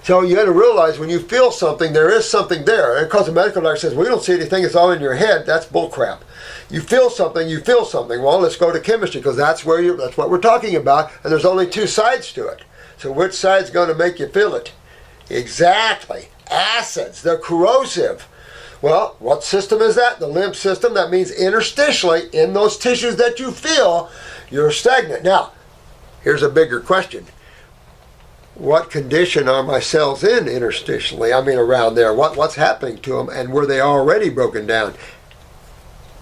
So you got to realize when you feel something, there is something there. And because the medical doctor says, we don't see anything, it's all in your head, that's bullcrap. You feel something. Well, let's go to chemistry because that's what we're talking about. And there's only two sides to it. So which side's going to make you feel it? Exactly. Acids. They're corrosive. Well, what system is that? The lymph system. That means interstitially, in those tissues that you feel, you're stagnant. Now, here's a bigger question. What condition are my cells in interstitially? I mean around there. What's happening to them, and were they already broken down?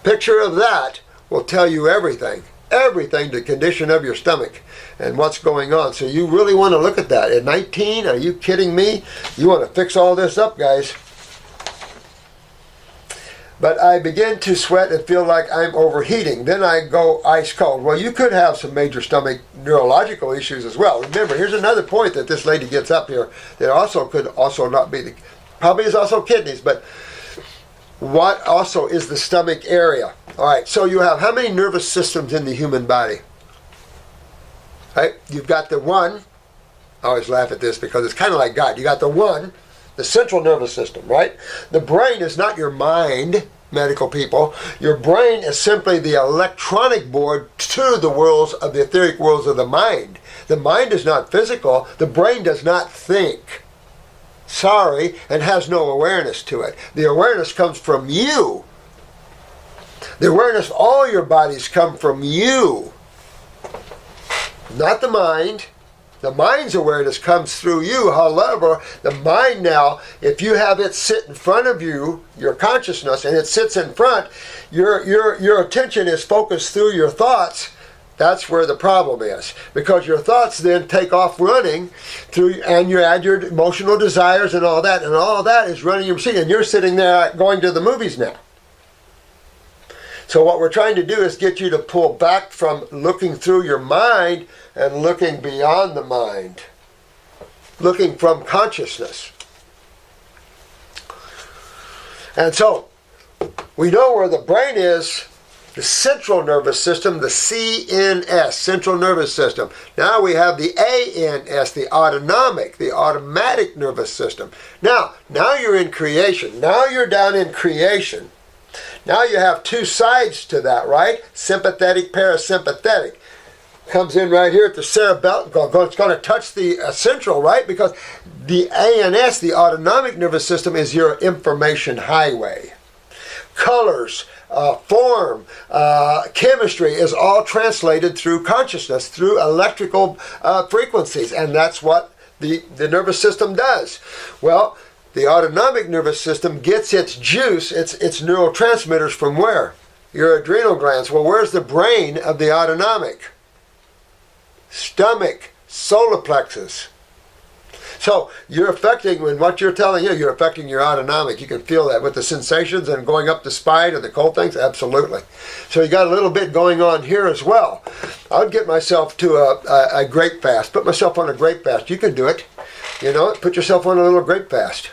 Picture of that will tell you everything. Everything, the condition of your stomach and what's going on. So you really want to look at that. At 19, are you kidding me? You want to fix all this up, guys. But I begin to sweat and feel like I'm overheating. Then I go ice cold. Well, you could have some major stomach neurological issues as well. Remember, here's another point that this lady gets up here that also could also not be the, probably is also kidneys, but what also is the stomach area? All right, so you have how many nervous systems in the human body? Right? You've got the one, I always laugh at this because it's kind of like God. You got the one, the central nervous system, right? The brain is not your mind, medical people. Your brain is simply the electronic board to the worlds of the etheric worlds of the mind. The mind is not physical. The brain does not think. Sorry, and has no awareness to it. The awareness comes from you. The awareness of all your bodies come from you. Not the mind, The mind's awareness comes through you. However, the mind now, if you have it sit in front of you, your consciousness, and it sits in front, your attention is focused through your thoughts. That's where the problem is, because your thoughts then take off running through, and you add your emotional desires and all that is running your machine, and you're sitting there going to the movies now. So what we're trying to do is get you to pull back from looking through your mind and looking beyond the mind, looking from consciousness. And so we know where the brain is. The central nervous system, the CNS, central nervous system. Now we have the ANS, the autonomic, the automatic nervous system. Now you're in creation. Now you're down in creation. Now you have two sides to that, right? Sympathetic, parasympathetic. Comes in right here at the cerebellum. It's going to touch the central, right? Because the ANS, the autonomic nervous system, is your information highway. Colors, form, chemistry is all translated through consciousness, through electrical frequencies, and that's what the nervous system does. Well, the autonomic nervous system gets its juice, its neurotransmitters from where? Your adrenal glands. Well, where's the brain of the autonomic? Stomach, solar plexus. So you're affecting, when what you're telling you're affecting your autonomic. You can feel that with the sensations and going up the spine and the cold things, absolutely. So you got a little bit going on here as well. I'd get myself to a grape fast, put myself on a grape fast. You can do it, put yourself on a little grape fast.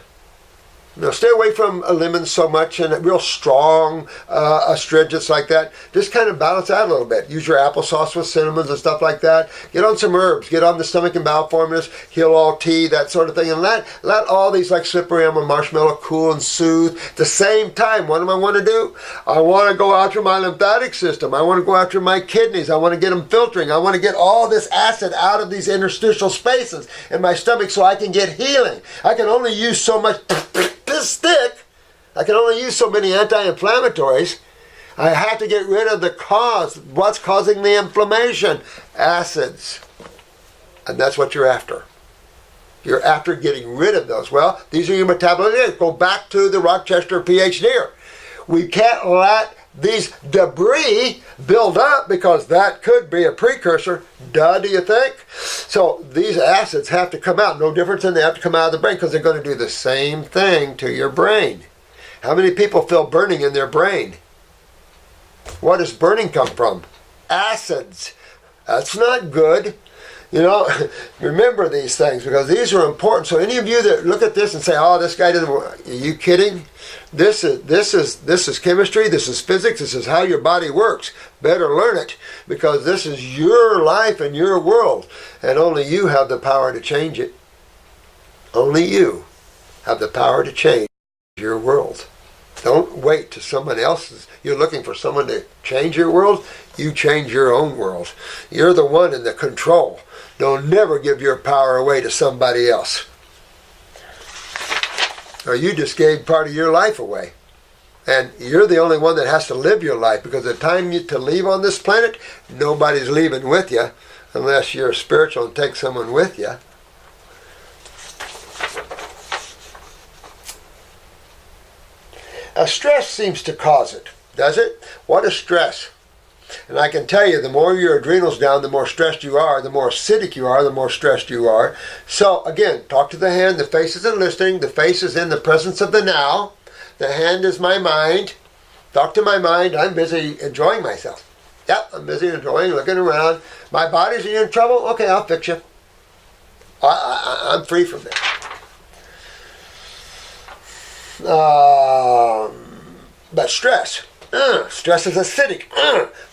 Stay away from lemons so much and real strong astringents like that. Just kind of balance out a little bit. Use your applesauce with cinnamons and stuff like that. Get on some herbs. Get on the stomach and bowel formulas, heal all tea, that sort of thing. And let all these like slippery elm and marshmallow cool and soothe. At the same time, what do I want to do? I want to go after my lymphatic system. I want to go after my kidneys. I want to get them filtering. I want to get all this acid out of these interstitial spaces in my stomach so I can get healing. I can only use so much stick. I can only use so many anti-inflammatories. I have to get rid of the cause. What's causing the inflammation? Acids. And that's what you're after. You're after getting rid of those. Well, these are your metabolites. Go back to the Rochester PhD. We can't let these debris build up because that could be a precursor. Duh, do you think? So these acids have to come out. No difference than they have to come out of the brain because they're going to do the same thing to your brain. How many people feel burning in their brain? What does burning come from? Acids. That's not good. Remember these things because these are important. So any of you that look at this and say, "Oh, this guy doesn't," are you kidding? This is chemistry. This is physics. This is how your body works. Better learn it because this is your life and your world, and only you have the power to change it. Only you have the power to change your world. Don't wait till someone else's. You're looking for someone to change your world. You change your own world. You're the one in the control. Don't never give your power away to somebody else. Or you just gave part of your life away. And you're the only one that has to live your life because the time to leave on this planet, nobody's leaving with you unless you're spiritual and take someone with you. Stress seems to cause it, does it? What is stress? And I can tell you, the more your adrenals down, the more stressed you are, the more acidic you are, the more stressed you are. So again, talk to the hand. The face isn't listening. The face is in the presence of the now. The hand is my mind. Talk to my mind. I'm busy enjoying myself. Yep, I'm busy enjoying, looking around. My body's in trouble. Okay, I'll fix you. I'm free from that. But stress. Stress is acidic.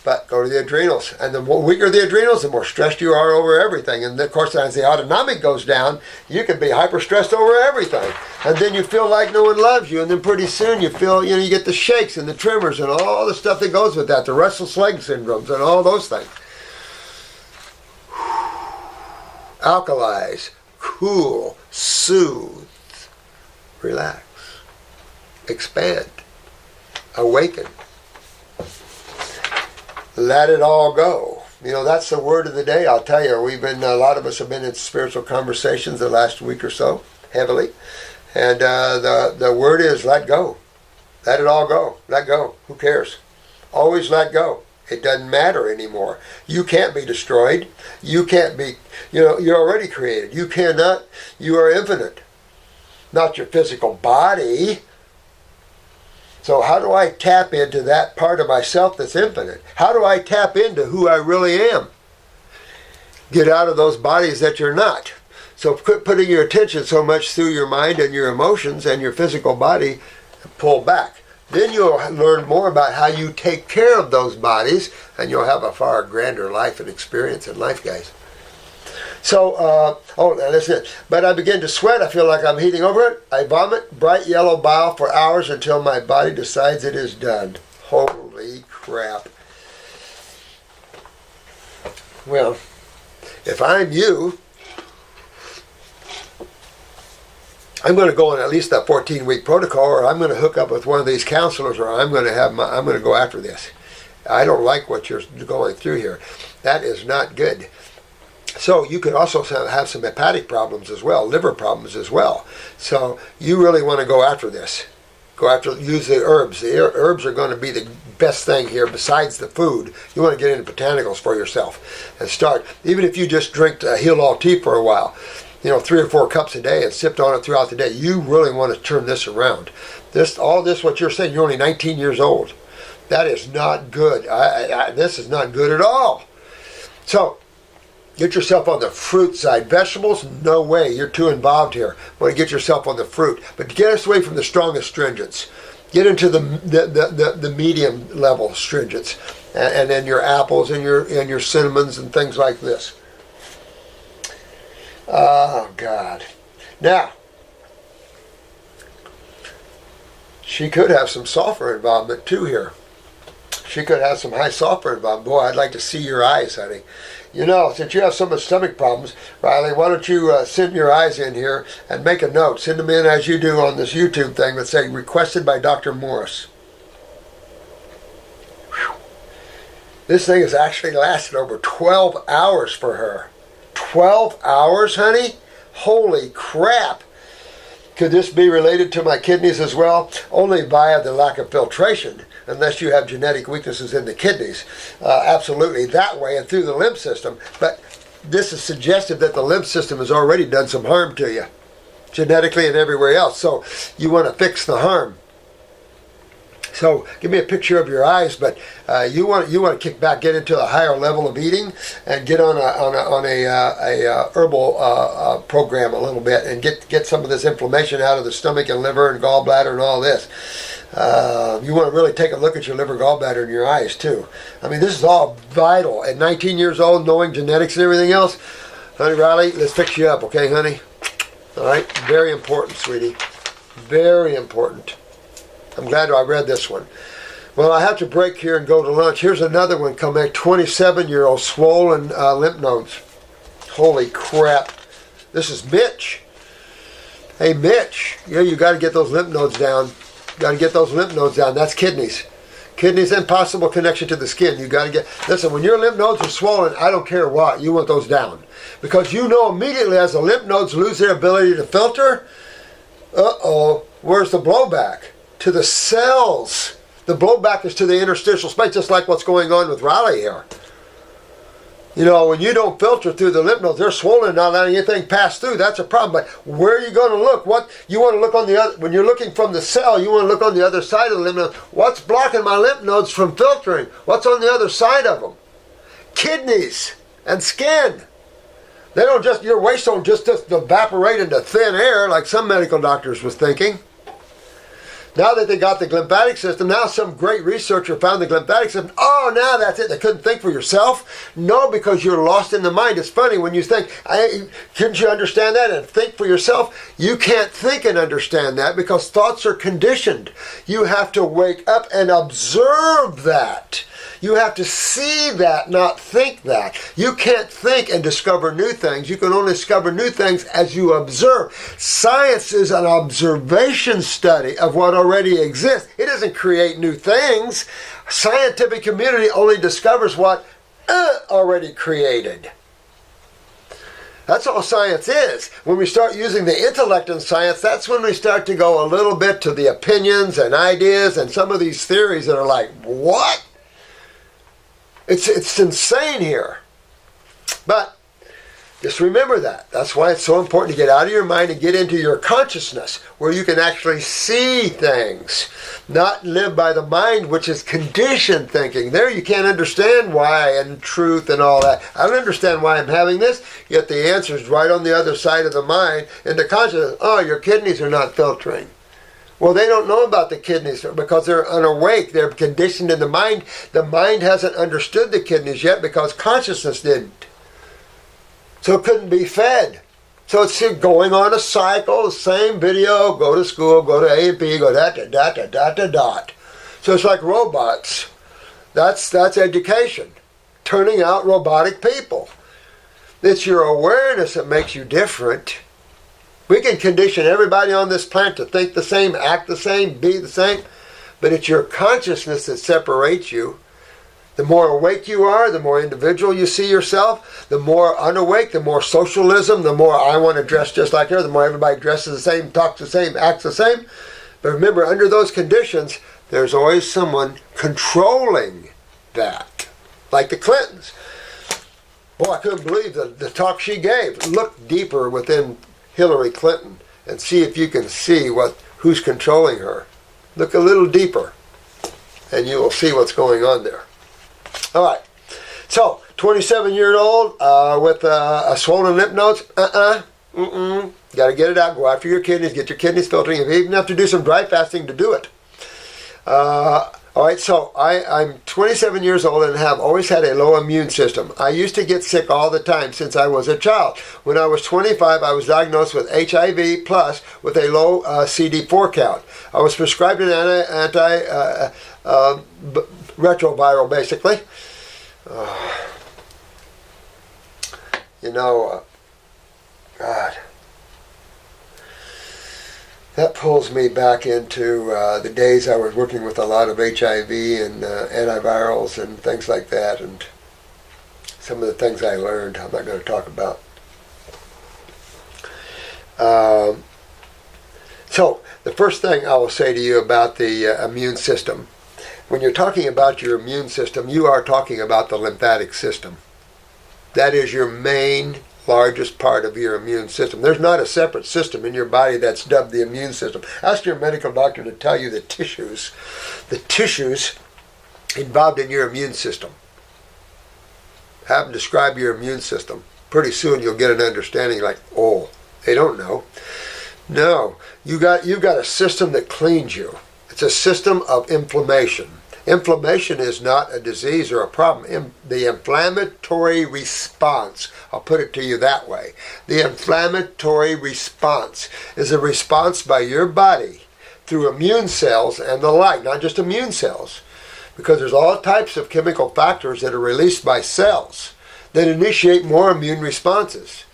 But go to the adrenals. And the weaker the adrenals, the more stressed you are over everything. And of course, as the autonomic goes down, you can be hyper stressed over everything. And then you feel like no one loves you. And then pretty soon you feel, you get the shakes and the tremors and all the stuff that goes with that. The restless leg syndromes and all those things. Alkalize, cool, soothe, relax, expand, awaken. Let it all go. You know, that's the word of the day. I'll tell you, a lot of us have been in spiritual conversations the last week or so, heavily. And the word is let go. Let it all go. Let go. Who cares? Always let go. It doesn't matter anymore. You can't be destroyed. You can't be, you're already created. You cannot, you are infinite. Not your physical body. So how do I tap into that part of myself that's infinite? How do I tap into who I really am? Get out of those bodies that you're not. So quit putting your attention so much through your mind and your emotions and your physical body, and pull back. Then you'll learn more about how you take care of those bodies, and you'll have a far grander life and experience in life, guys. So, that's it. But I begin to sweat. I feel like I'm heating over it. I vomit bright yellow bile for hours until my body decides it is done. Holy crap. Well, if I'm you, I'm going to go on at least a 14-week protocol, or I'm going to hook up with one of these counselors, or I'm going to go after this. I don't like what you're going through here. That is not good. So you could also have some hepatic problems as well, liver problems as well. So you really want to go after this. Use the herbs. The herbs are going to be the best thing here besides the food. You want to get into botanicals for yourself and start. Even if you just drink heal all tea for a while, 3 or 4 cups a day and sipped on it throughout the day, you really want to turn this around. All this, what you're saying, you're only 19 years old. That is not good. This is not good at all. So, get yourself on the fruit side. Vegetables, no way. You're too involved here. Want to get yourself on the fruit. But get us away from the strongest astringents. Get into the medium level astringents. And then your apples and your cinnamons and things like this. Oh, God. Now, she could have some sulfur involvement too here. She could have some high sulfur involvement. Boy, I'd like to see your eyes, honey. Since you have so much stomach problems, Riley, why don't you send your eyes in here and make a note. Send them in as you do on this YouTube thing that say requested by Dr. Morse. Whew. This thing has actually lasted over 12 hours for her. 12 hours, honey? Holy crap. Could this be related to my kidneys as well? Only via the lack of filtration, unless you have genetic weaknesses in the kidneys. Absolutely that way and through the lymph system. But this is suggestive that the lymph system has already done some harm to you, genetically and everywhere else. So you want to fix the harm. So give me a picture of your eyes, but you want to kick back, get into a higher level of eating, and get on a herbal program a little bit, and get some of this inflammation out of the stomach and liver and gallbladder and all this. You want to really take a look at your liver, gallbladder, and your eyes too. I mean, this is all vital. At 19 years old, knowing genetics and everything else, honey Riley, let's fix you up, okay, honey? All right, very important, sweetie. Very important. I'm glad I read this one. Well, I have to break here and go to lunch. Here's another one coming. 27-year-old swollen lymph nodes. Holy crap. This is Mitch. Hey, Mitch. Yeah, you got to get those lymph nodes down. Got to get those lymph nodes down. That's kidneys. Kidneys and possible connection to the skin. You got to get... Listen, when your lymph nodes are swollen, I don't care what. You want those down. Because you know immediately as the lymph nodes lose their ability to filter, where's the blowback? To the cells. The blowback is to the interstitial space, just like what's going on with Riley here. When you don't filter through the lymph nodes, they're swollen, not letting anything pass through. That's a problem. But where are you going to look? What you want to look on the other? When you're looking from the cell, you want to look on the other side of the lymph node. What's blocking my lymph nodes from filtering? What's on the other side of them? Kidneys and skin. They don't just, your waste don't just evaporate into thin air like some medical doctors was thinking. Now that they got the lymphatic system, now some great researcher found the lymphatic system. Oh, now that's it. They couldn't think for yourself? No, because you're lost in the mind. It's funny when you think, couldn't you understand that and think for yourself? You can't think and understand that because thoughts are conditioned. You have to wake up and observe that. You have to see that, not think that. You can't think and discover new things. You can only discover new things as you observe. Science is an observation study of what already exists. It doesn't create new things. Scientific community only discovers what already created. That's all science is. When we start using the intellect in science, that's when we start to go a little bit to the opinions and ideas and some of these theories that are like, what? It's insane here. But just remember that. That's why it's so important to get out of your mind and get into your consciousness, where you can actually see things, not live by the mind, which is conditioned thinking. There you can't understand why and truth and all that. I don't understand why I'm having this, yet the answer is right on the other side of the mind, and the consciousness. Oh, your kidneys are not filtering. Well, they don't know about the kidneys because they're unawake. They're conditioned in the mind. The mind hasn't understood the kidneys yet because consciousness didn't. So it couldn't be fed. So it's going on a cycle, the same video, go to school, go to A&P, go dot. So it's like robots. That's education. Turning out robotic people. It's your awareness that makes you different. We can condition everybody on this planet to think the same, act the same, be the same, but it's your consciousness that separates you. The more awake you are, the more individual you see yourself. The more unawake, the more socialism, the more I want to dress just like her, the more everybody dresses the same, talks the same, acts the same. But remember, under those conditions, there's always someone controlling that. Like the Clintons. Boy, I couldn't believe the talk she gave. Look deeper within Hillary Clinton and see if you can see who's controlling her. Look a little deeper and you will see what's going on there. All right, so 27-year-old with a swollen lymph nodes. Got to get it out. Go after your kidneys. Get your kidneys filtering. You even have to do some dry fasting to do it. All right, so I'm 27 years old and have always had a low immune system. I used to get sick all the time since I was a child. When I was 25, I was diagnosed with HIV plus with a low CD4 count. I was prescribed an antiretroviral, basically. God. That pulls me back into the days I was working with a lot of HIV and antivirals and things like that, and some of the things I learned I'm not going to talk about. So the first thing I will say to you about the immune system, when you're talking about your immune system, you are talking about the lymphatic system. That is your main largest part of your immune system. There's not a separate system in your body that's dubbed the immune system. Ask your medical doctor to tell you the tissues involved in your immune system. Have them describe your immune system. Pretty soon you'll get an understanding like, oh, they don't know. No, you've got a system that cleans you. It's a system of inflammation. Inflammation is not a disease or a problem. The inflammatory response, I'll put it to you that way. The inflammatory response is a response by your body through immune cells and the like, not just immune cells, because there's all types of chemical factors that are released by cells that initiate more immune responses.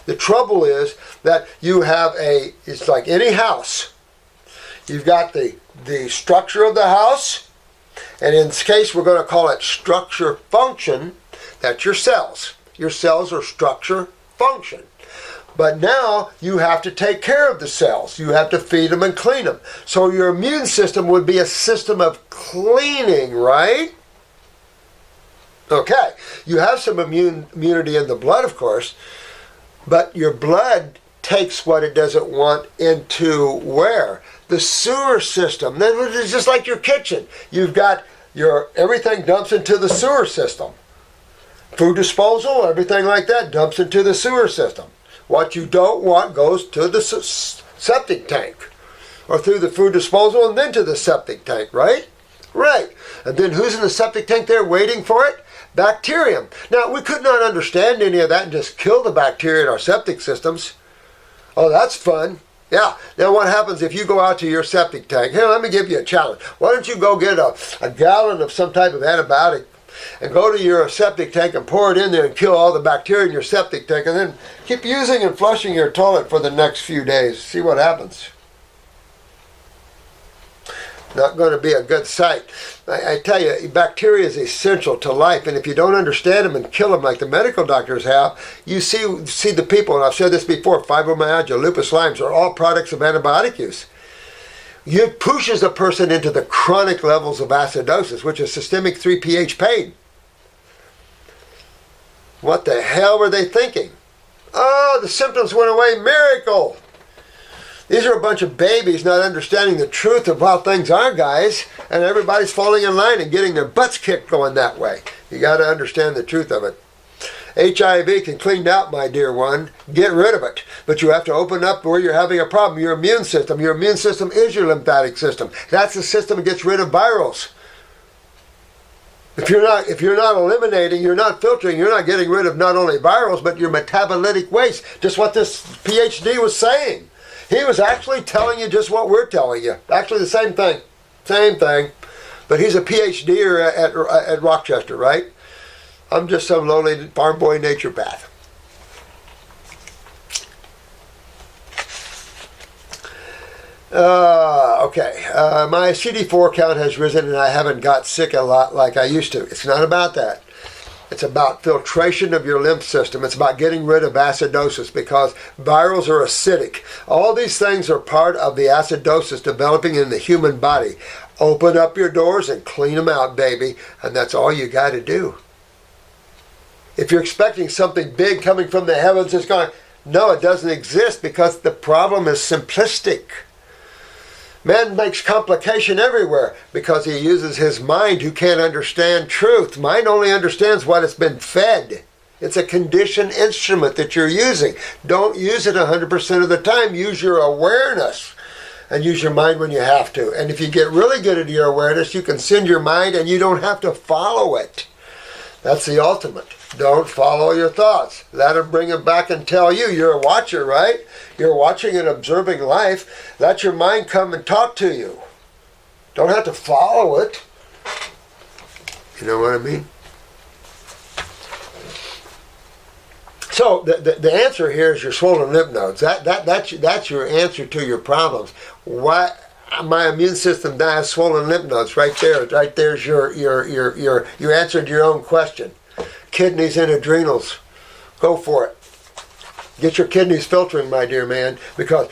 The trouble is that you have it's like any house. You've got the structure of the house, and in this case we're going to call it structure function. That's your cells. Your cells are structure function. But now you have to take care of the cells. You have to feed them and clean them. So your immune system would be a system of cleaning, right? Okay, you have some immunity in the blood, of course, but your blood takes what it doesn't want into where? The sewer system. Then it's just like your kitchen. You've got everything dumps into the sewer system. Food disposal, everything like that dumps into the sewer system. What you don't want goes to the septic tank, or through the food disposal and then to the septic tank, right? Right. And then who's in the septic tank there waiting for it? Bacterium. Now, we could not understand any of that and just kill the bacteria in our septic systems. Oh, that's fun. Yeah. Now, what happens if you go out to your septic tank? Here, let me give you a challenge. Why don't you go get a gallon of some type of antibiotic and go to your septic tank and pour it in there and kill all the bacteria in your septic tank, and then keep using and flushing your toilet for the next few days. See what happens. Not going to be a good sight. I tell you, bacteria is essential to life, and if you don't understand them and kill them like the medical doctors have, you see the people, and I've said this before, fibromyalgia, lupus, Lyme's are all products of antibiotic use. It pushes a person into the chronic levels of acidosis, which is systemic 3 pH pain. What the hell were they thinking? Oh, the symptoms went away, miracle! These are a bunch of babies not understanding the truth of how things are, guys, and everybody's falling in line and getting their butts kicked going that way. You got to understand the truth of it. HIV can clean out, my dear one. Get rid of it. But you have to open up where you're having a problem. Your immune system. Your immune system is your lymphatic system. That's the system that gets rid of virals. If you're not eliminating, you're not filtering, you're not getting rid of not only virals, but your metabolitic waste. Just what this PhD was saying. He was actually telling you just what we're telling you. Actually the same thing. Same thing. But he's a PhD at Rochester, right? I'm just some lowly farm boy naturopath. Okay. My CD4 count has risen and I haven't got sick a lot like I used to. It's not about that. It's about filtration of your lymph system. It's about getting rid of acidosis because virals are acidic. All these things are part of the acidosis developing in the human body. Open up your doors and clean them out, baby. And that's all you got to do. If you're expecting something big coming from the heavens, it's going, no, it doesn't exist because the problem is simplistic. Man makes complication everywhere because he uses his mind who can't understand truth. Mind only understands what it's been fed. It's a conditioned instrument that you're using. Don't use it 100% of the time. Use your awareness and use your mind when you have to. And if you get really good at your awareness, you can send your mind and you don't have to follow it. That's the ultimate. Don't follow your thoughts. Let them bring it back and tell you. You're a watcher, right? You're watching and observing life. Let your mind come and talk to you. Don't have to follow it. You know what I mean? So the answer here is your swollen lymph nodes. That's your answer to your problems. Why? My immune system dies, swollen lymph nodes, right there. Right there's you answered your own question. Kidneys and adrenals. Go for it. Get your kidneys filtering, my dear man, because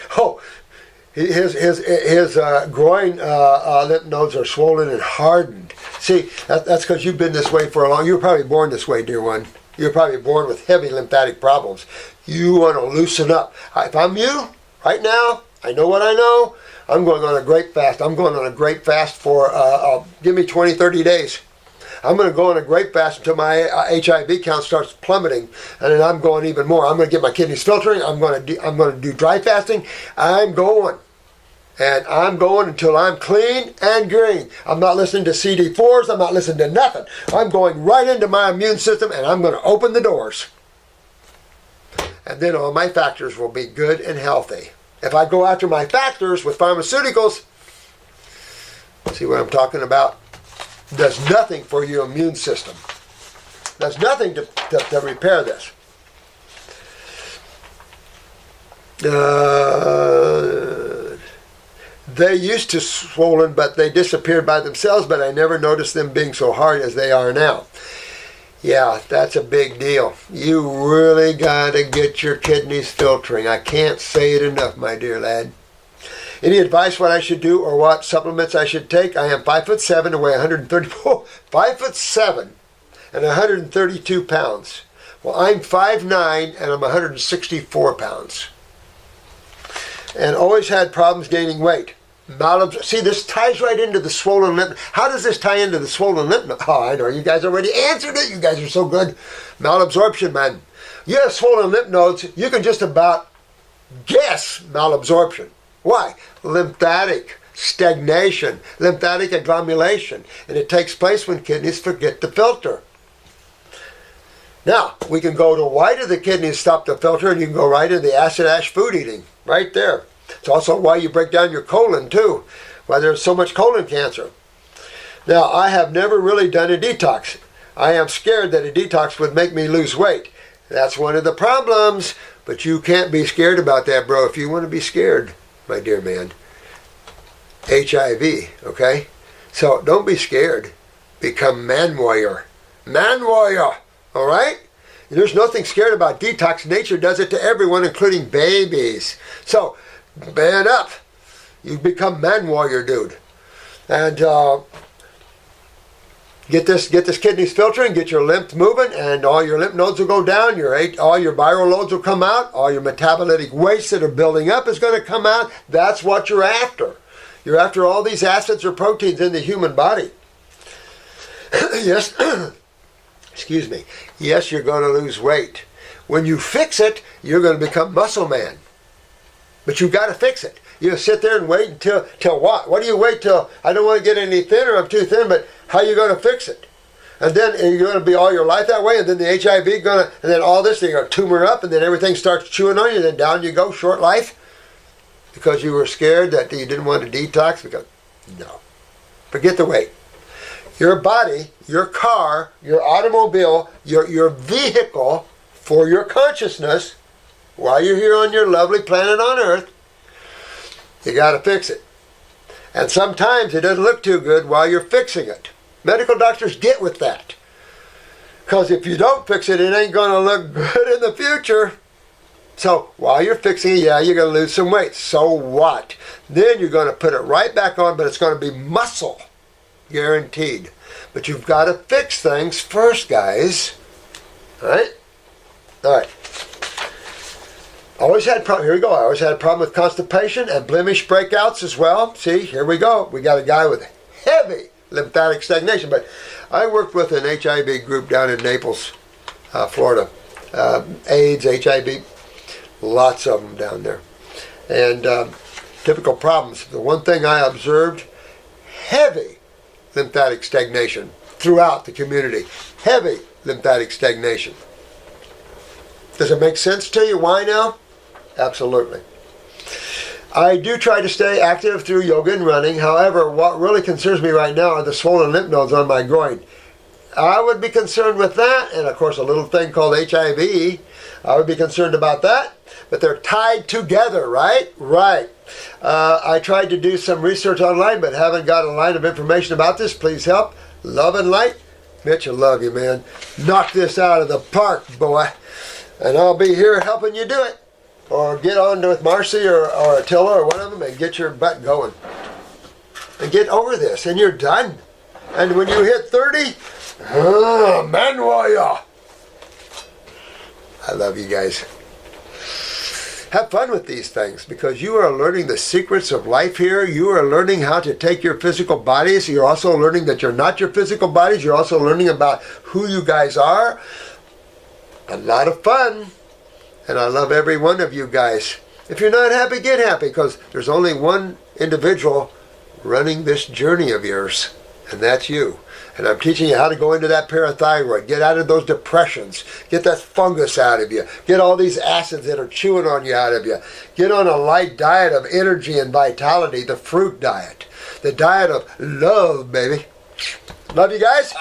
his groin lymph nodes are swollen and hardened. See, that's because you've been this way for a long. You were probably born this way, dear one. You're probably born with heavy lymphatic problems. You want to loosen up. If I'm you, right now, I know what I know. I'm going on a great fast. I'm going on a great fast for, give me 20, 30 days. I'm going to go on a great fast until my HIV count starts plummeting, and then I'm going even more. I'm going to get my kidneys filtering. I'm going to do dry fasting. I'm going. And I'm going until I'm clean and green. I'm not listening to CD4s. I'm not listening to nothing. I'm going right into my immune system, and I'm going to open the doors. And then all my factors will be good and healthy. If I go after my factors with pharmaceuticals, see what I'm talking about? Does nothing for your immune system. Does nothing to repair this. They used to swollen, but they disappeared by themselves, but I never noticed them being so hard as they are now. Yeah, that's a big deal. You really got to get your kidneys filtering. I can't say it enough, my dear lad. Any advice what I should do or what supplements I should take? I am 5'7" and weigh 5'7" and 132 pounds. Well, I'm 5'9" and I'm 164 pounds. And always had problems gaining weight. See, this ties right into the swollen lymph. How does this tie into the swollen lymph node? Oh, I know. You guys already answered it. You guys are so good. Malabsorption, man. You have swollen lymph nodes, you can just about guess malabsorption. Why? Lymphatic stagnation, lymphatic agglomulation. And it takes place when kidneys forget to filter. Now, we can go to why do the kidneys stop to filter, and you can go right into the acid-ash food eating. Right there. It's also why you break down your colon too, why there's so much colon cancer. Now, I have never really done a detox. I am scared that a detox would make me lose weight. That's one of the problems, but you can't be scared about that, bro. If you want to be scared, my dear man, HIV, okay? So don't be scared. Become man warrior. Man warrior, all right? There's nothing scared about detox. Nature does it to everyone, including babies. So, man up. You become man warrior, dude. And get this kidneys filtering, get your lymph moving, and all your lymph nodes will go down. All your viral loads will come out. All your metabolitic wastes that are building up is going to come out. That's what you're after. You're after all these acids or proteins in the human body. Yes. Excuse me. Yes, you're going to lose weight. When you fix it, you're going to become muscle man. But you've got to fix it. You sit there and wait until what? What do you wait till? I don't want to get any thinner. I'm too thin. But how are you going to fix it? And then you're going to be all your life that way. And then the HIV and then all this, you're going to tumor up, and then everything starts chewing on you. And then down you go, short life, because you were scared that you didn't want to detox. Because no, forget the weight. Your body, your car, your automobile, your vehicle for your consciousness while you're here on your lovely planet on Earth, you got to fix it. And sometimes it doesn't look too good while you're fixing it. Medical doctors get with that. Because if you don't fix it, it ain't going to look good in the future. So while you're fixing it, yeah, you're going to lose some weight. So what? Then you're going to put it right back on, but it's going to be muscle. Guaranteed. But you've got to fix things first, guys. All right? All right. Always had a problem. Here we go. I always had a problem with constipation and blemish breakouts as well. See, here we go. We got a guy with heavy lymphatic stagnation. But I worked with an HIV group down in Naples, Florida. AIDS, HIV, lots of them down there. And typical problems. The one thing I observed, heavy lymphatic stagnation throughout the community. Heavy lymphatic stagnation. Does it make sense to you? Why now? Absolutely. I do try to stay active through yoga and running. However, what really concerns me right now are the swollen lymph nodes on my groin. I would be concerned with that, and of course a little thing called HIV. I would be concerned about that, but they're tied together, right? Right. I tried to do some research online, but haven't got a line of information about this. Please help. Love and light. Mitch, I love you, man. Knock this out of the park, boy. And I'll be here helping you do it. Or get on with Marcy or Attila or one of them and get your butt going. And get over this, and you're done. And when you hit 30, man warrior. I love you guys. Have fun with these things, because you are learning the secrets of life here. You are learning how to take your physical bodies. You're also learning that you're not your physical bodies. You're also learning about who you guys are. A lot of fun. And I love every one of you guys. If you're not happy, get happy, because there's only one individual running this journey of yours, and that's you. And I'm teaching you how to go into that parathyroid, get out of those depressions, get that fungus out of you, get all these acids that are chewing on you out of you, get on a light diet of energy and vitality, the fruit diet, the diet of love, baby. Love you guys.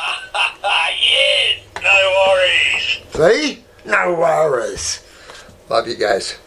Yeah, no worries. See? No worries. Love you guys.